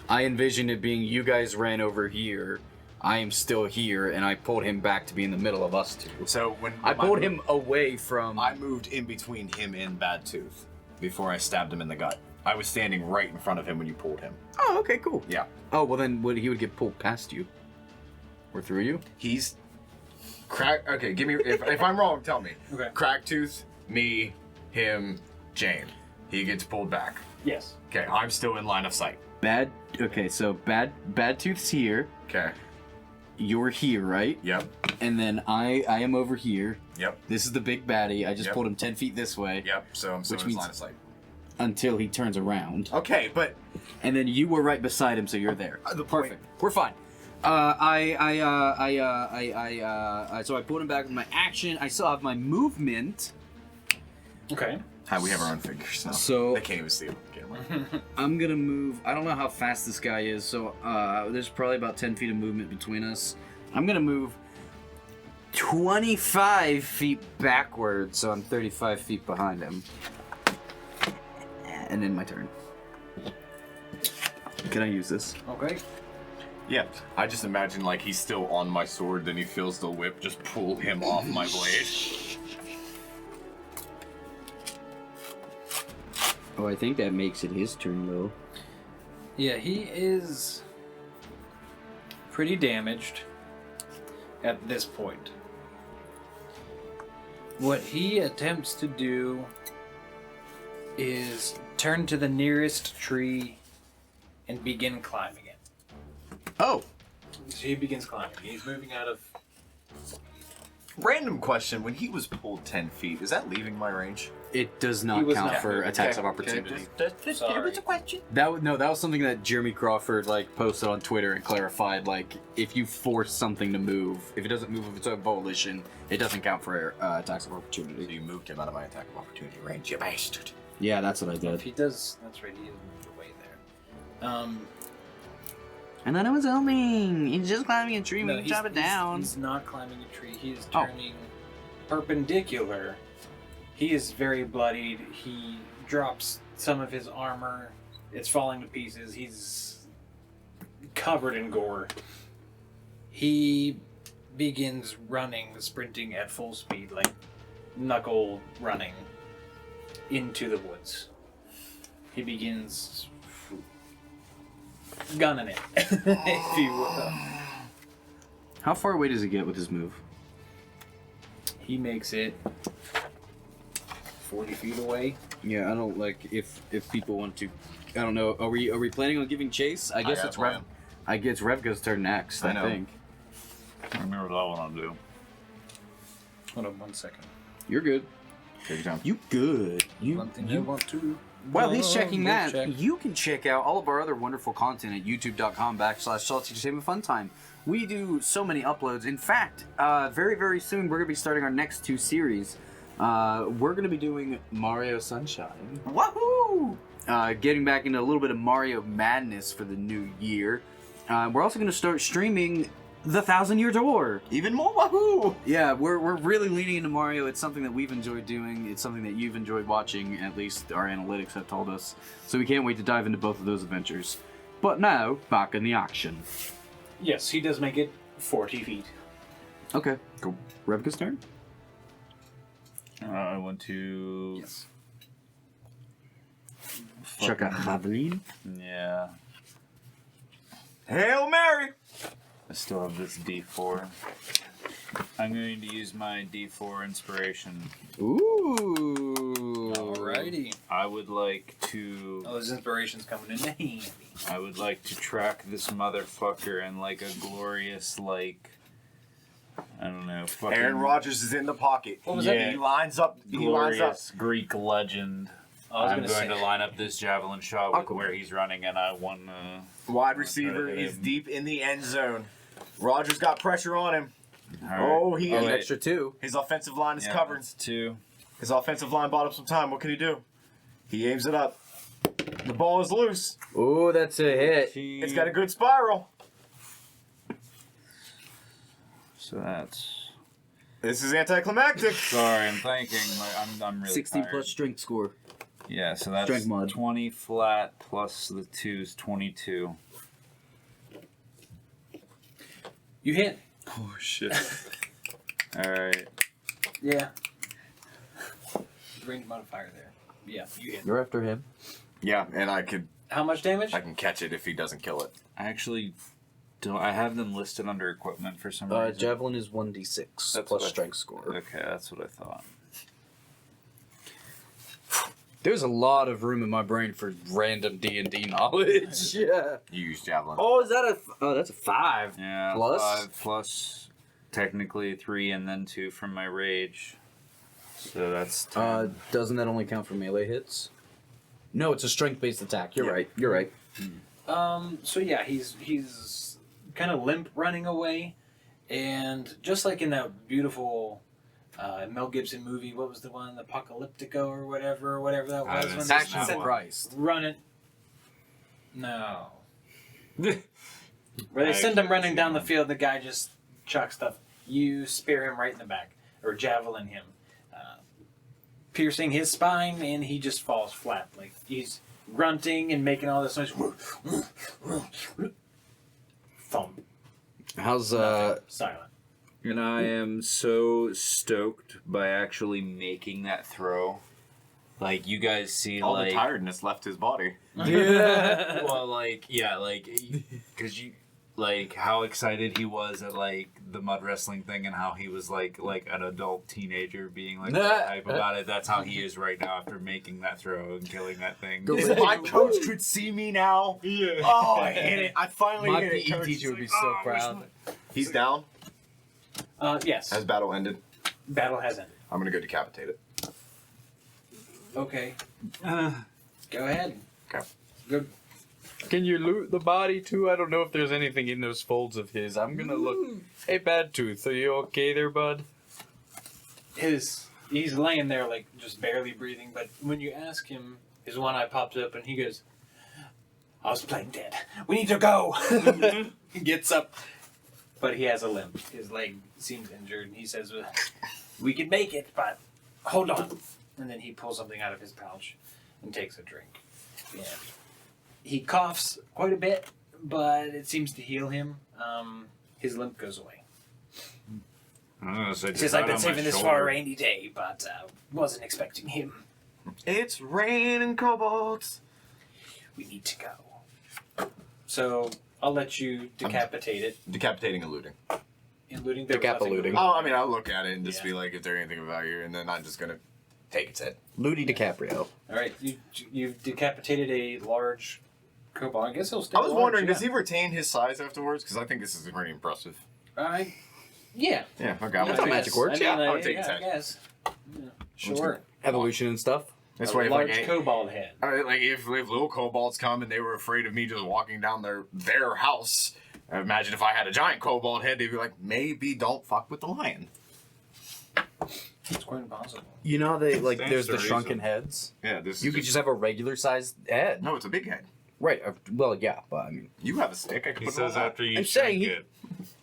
I envision it being you guys ran over here. I am still here, and I pulled him back to be in the middle of us two. So when I pulled him away from. I moved in between him and Bad Tooth before I stabbed him in the gut. I was standing right in front of him when you pulled him. Oh, okay, cool. Yeah. Oh, well then he would get pulled past you. Or through you? He's crack. Okay, give me. If I'm wrong, tell me. Okay. Cracktooth, me, him, Jane. He gets pulled back. Yes. Okay, I'm still in line of sight. Okay, so Bad Tooth's here. Okay. You're here, right? Yep. And then I am over here. Yep. This is the big baddie. I just Yep. pulled him 10 feet this way. Yep. So I'm still Which in his means- line of sight. Until he turns around. Okay, but And then you were right beside him, so you're there. The point- Perfect. We're fine. So I pulled him back with my action. I still have my movement. Okay. Hi, we have our own fingers now. So- they can't even see it. I'm gonna move. I don't know how fast this guy is, so there's probably about 10 feet of movement between us. I'm gonna move 25 feet backwards, so I'm 35 feet behind him. And then my turn. Can I use this? Okay. Yeah, I just imagine like he's still on my sword, then he feels the whip just pull him off my blade. Oh, I think that makes it his turn, though. Yeah, he is pretty damaged at this point. What he attempts to do is turn to the nearest tree and begin climbing it. Oh! So he begins climbing. He's moving out of... Random question: when he was pulled 10 feet, is that leaving my range? It does He not was count not for moving. attacks Okay, of opportunity. Sorry. question. That was something that Jeremy Crawford posted on Twitter and clarified. If you force something to move, if it doesn't move of its own volition, it doesn't count for attacks of So opportunity. you moved him out of my attack of opportunity range, you bastard. Yeah, that's what I If did. he does... That's right, he is moved away there. And then I was homing. He's just climbing a tree. No, we can chop it down. He's not climbing a tree. He is Oh. turning perpendicular. He is very bloodied. He drops some of his armor. It's falling to pieces. He's covered in gore. He begins running, sprinting at full speed, like knuckle running into the woods. He begins gunning it, if you will. How far away does he get with his move? He makes it 40 feet away. Yeah, I don't if people want to. I don't know. Are we planning on giving chase? I guess got it's a plan. I guess Revga's turn next. I I know. think. I remember that one I'll do. Hold on 1 second. You're good. Take your time. You good. You One thing I you want to while he's checking good that, check. you can check out all of our other wonderful content at youtube.com/salty-entertainment-fun-time. We do so many uploads. In fact, very, very soon we're going to be starting our next 2 series. We're going to be doing Mario Sunshine. Wahoo! Getting back into a little bit of Mario madness for the new year. We're also going to start streaming The 1,000-Year Door. Even more wahoo! Yeah, we're really leaning into Mario. It's something that we've enjoyed doing. It's something that you've enjoyed watching, at least our analytics have told us. So we can't wait to dive into both of those adventures. But now, back in the action. Yes, he does make it 40 feet. Okay, cool. Revga's turn? I want to. Yes. Check out Javelin. Yeah. Hail Mary! I still have this D4. I'm going to use my D4 inspiration. Ooh. Alrighty. I would like to. Oh, those inspirations coming in handy. I would like to track this motherfucker in like a glorious, like, I don't know, fucking Aaron Rodgers is in the pocket. What was that? He lines up. glorious Greek legend. I was I'm gonna going say- to line up this javelin shot with where he's running, and I want to. Wide receiver is deep in the end zone. Rodgers got pressure on him. Oh, he An wait. extra 2. his offensive line is Yeah, covered. that's 2. His offensive line bought up some time. What can he do? He aims it up. The ball is loose. Ooh, that's a hit. It's got a good spiral. So that's. This is anticlimactic. Sorry, I'm thinking. I'm really 60 tired. plus strength score. Yeah, so that's Strength mod. 20 flat plus the 2 is 22. You hit. Oh shit! All right. Yeah. Range modifier there. Yeah, you hit. You're after him. Yeah, and I How much damage? can catch it if he doesn't kill it. I actually don't. I have them listed under equipment for some reason. Javelin is 1d6 That's plus what I- strength score. Okay, that's what I thought. There's a lot of room in my brain for random D&D knowledge. Yeah. You use javelin. Oh, is that a... Oh, that's a 5. Yeah. Plus? 5 plus technically 3 and then 2 from my rage. So that's 10. Doesn't that only count for melee hits? No, it's a strength-based attack. You're Yeah. right. You're right. So yeah, he's kind of limp running away, and just like in that beautiful Mel Gibson movie, what was the one, Apocalyptico or whatever that I was? haven't when seen they Action that sent- one. Christ. running. No. Where they send him running down the field, the guy just chucks stuff. You spear him right in the back, or javelin him, piercing his spine, and he just falls flat. Like he's grunting and making all this noise. Thump. How's, Silent. And I am so stoked by actually making that throw. Like, you guys see, All like... the tiredness left his body. Well, like, yeah, like, because you... Like, how excited he was at, like, the mud wrestling thing and how he was, like an adult teenager being, like, hype about it. That's how he is right now after making that throw and killing that thing. If my coach could see me now. Yeah. Oh, I hit it. I finally my hit it. PE Coach teacher is would be like, so "Oh, I wish proud. my-" He's down. Yes. Has battle ended? Battle has ended. I'm gonna go decapitate it. Okay. Go ahead. Okay. Good. Can you loot the body too? I don't know if there's anything in those folds of his. I'm gonna look. Hey, Bad Tooth, are you okay there, bud? He's laying there like just barely breathing, but when you ask him, his one eye pops up and he goes, "I was playing dead. We need to go." He gets up, but he has a limp. His leg seems injured. And he says, "We could make it, but hold on." And then he pulls something out of his pouch and takes a drink. Yeah. He coughs quite a bit, but it seems to heal him. His limp goes away. He says, "I've been saving this for a rainy day, but wasn't expecting him. It's raining kobolds. We need to go." So I'll let you decapitate it. Decapitating and looting. Including Decapolooting. Oh, I mean, I'll look at it and just Yeah. be like, if there's anything of value, and then I'm just gonna take its head. Ludi DiCaprio. All right, you've decapitated a large kobold. I guess he'll stay. I was large, wondering, yeah. does he retain his size afterwards? Because I think this is pretty impressive. Yeah. Yeah, okay. I'm That's gonna how take magic it. works. Yeah, I I would take yeah, his I head. guess. Yeah. just Sure. Evolution and stuff. This a way, large like, kobold head. like if little kobolds come and they were afraid of me just walking down their house, imagine if I had a giant kobold head, they'd be like, maybe don't fuck with the lion. It's quite impossible. You know they like Stands there's to the reason. shrunken heads. Yeah, this You is could just have a regular sized head. no, it's a big head. Right. Well, yeah, but I mean, You have a stick. I can He put says it on after you I'm shrink saying he- it.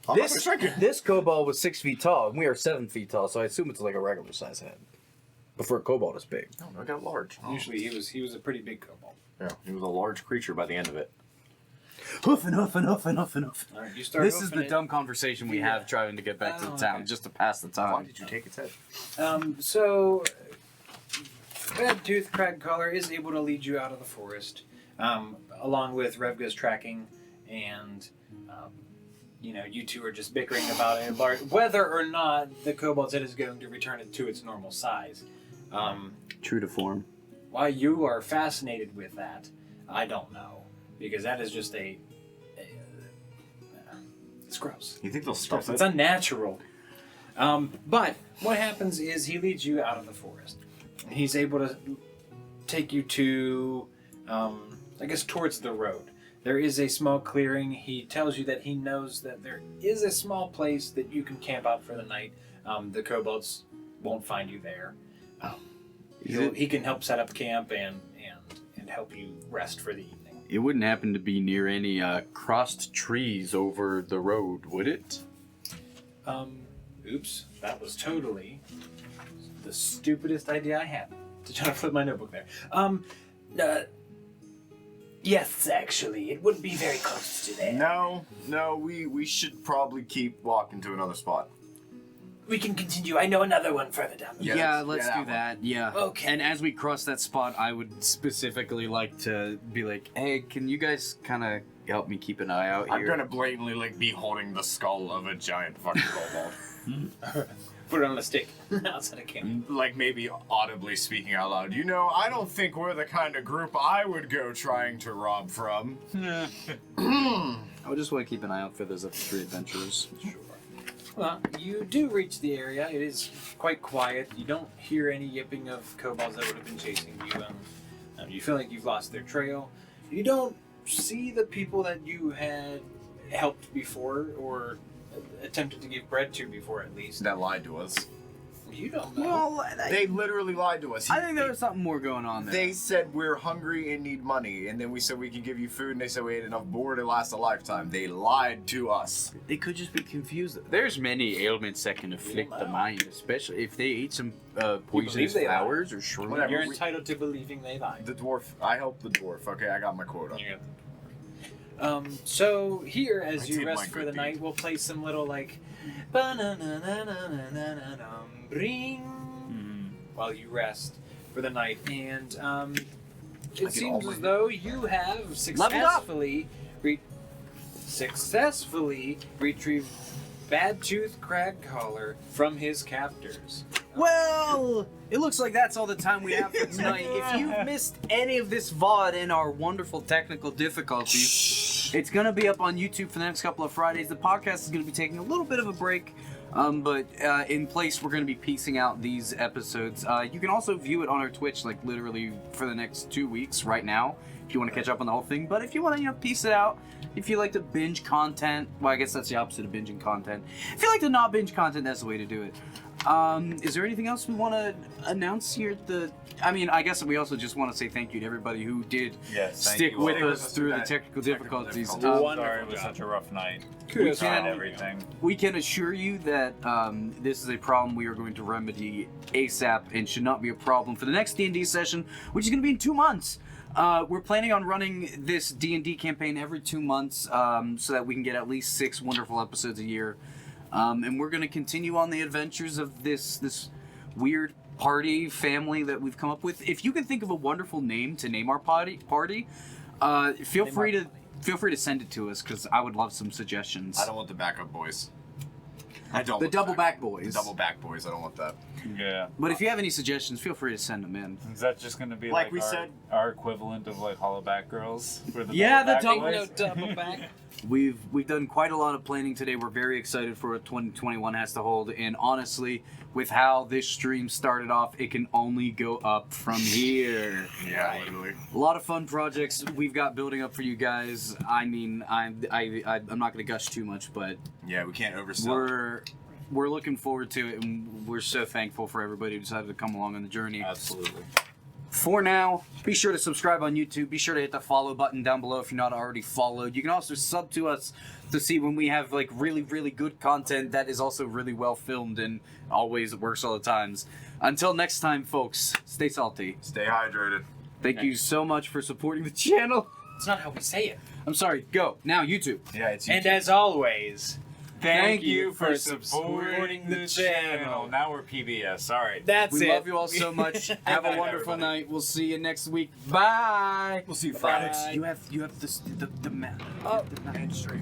I'm not gonna shrink it. this kobold was 6 feet tall, and we are 7 feet tall, so I assume it's like a regular size head. But for a kobold, it's big. No, I got large. Usually he was a pretty big kobold. Yeah, he was a large creature by the end of it. Hoof and hoof and hoof and hoof and hoof. All right, you start. This is opening the it. dumb conversation we have trying to get back to the town, okay. just to pass the time. Why did you take its head? So, Bad Tooth Cragcaller is able to lead you out of the forest, along with Revga's tracking, and you two are just bickering about it, whether or not the kobold's head is going to return it to its normal size. True to form. Why you are fascinated with that, I don't know, because that is just it's gross. You think they'll stuff It's it? unnatural. But what happens is he leads you out of the forest. He's able to take you to, I guess, towards the road. There is a small clearing. He tells you that he knows that there is a small place that you can camp out for the night. The kobolds won't find you there. He can help set up camp and help you rest for the evening. It wouldn't happen to be near any crossed trees over the road, would it? Oops, that was totally the stupidest idea I had. To try to flip my notebook there. Yes, actually, it wouldn't be very close to there. No, we should probably keep walking to another spot. We can continue. I know another one further down the road. Yeah, let's- let's yeah, do that that. Yeah. Okay. And as we cross that spot, I would specifically like to be like, "Hey, can you guys kind of help me keep an eye out here?" I'm gonna blatantly be holding the skull of a giant fucking kobold. Put it on a stick outside of camp. Like maybe audibly speaking out loud. I don't think we're the kind of group I would go trying to rob from. I would just want to keep an eye out for those three adventurers. Sure. Well, you do reach the area. It is quite quiet. You don't hear any yipping of kobolds that would have been chasing you. You feel like you've lost their trail. You don't see the people that you had helped before or attempted to give bread to before, at least. That lied to us. You don't know. Well, They literally lied to us. I think there was something more going on there. They said we're hungry and need money, and then we said we can give you food, and they said we had enough board to last a lifetime. They lied to us. They could just be confused. There's many ailments that can afflict the mind, especially if they ate some poisonous they flowers or shrooms. Whatever. You're entitled to believing they lied. The dwarf. I helped the dwarf. Okay, I got my quota. You got the so here, as I you did rest my for good the deed. night, we'll play some little like bring while you rest for the night, and it seems as though you have successfully retrieved Bad Tooth Cragcaller from his captors. Well, it looks like that's all the time we have for tonight. If you've missed any of this VOD in our wonderful technical difficulties, it's going to be up on YouTube for the next couple of Fridays. The podcast is going to be taking a little bit of a break, but in place, we're going to be piecing out these episodes. You can also view it on our Twitch, like literally for the next 2 weeks right now, if you want to catch up on the whole thing. But if you want to, piece it out, if you like to binge content, well, I guess that's the opposite of binging content. If you like to not binge content, that's the way to do it. Is there anything else we want to announce here? I guess we also just want to say thank you to everybody who did stick with us through the technical difficulties. Sorry, it was such a rough night. Kudos We on tried you. everything. We can assure you that this is a problem we are going to remedy ASAP and should not be a problem for the next D&D session, which is going to be in 2 months. We're planning on running this D&D campaign every 2 months so that we can get at least 6 wonderful episodes a year. And we're going to continue on the adventures of this weird party family that we've come up with. If you can think of a wonderful name to name our party, feel free to send it to us because I would love some suggestions. I don't want the backup boys. I don't. The want double that. back boys. Double back boys. I don't want that. Yeah. But if you have any suggestions, feel free to send them in. Is that just going to be Like like, we said- our equivalent of like hollaback girls? For the Yeah, the double double- boys? double back. We've done quite a lot of planning today. We're very excited for what 2021 has to hold, and honestly, with how this stream started off, it can only go up from here. Yeah, literally. A lot of fun projects we've got building up for you guys. I mean, I'm not gonna gush too much, but Yeah, we can't oversell. we're looking forward to it, and we're so thankful for everybody who decided to come along on the journey. Absolutely. For now, be sure to subscribe on YouTube. Be sure to hit the follow button down below if you're not already followed. You can also sub to us to see when we have like really, really good content that is also really well filmed and always works all the times. Until next time, folks, stay salty. Stay hydrated. Thank you so much for supporting the channel. It's not how we say it. I'm sorry. Go now, YouTube. Yeah, it's And as always, Thank you for supporting the channel. Now we're PBS. All right. that's We it. love you all so much. Have a night, wonderful everybody. night. We'll see you next week. Bye. We'll see you Friday. You have the man. Oh. The man straight.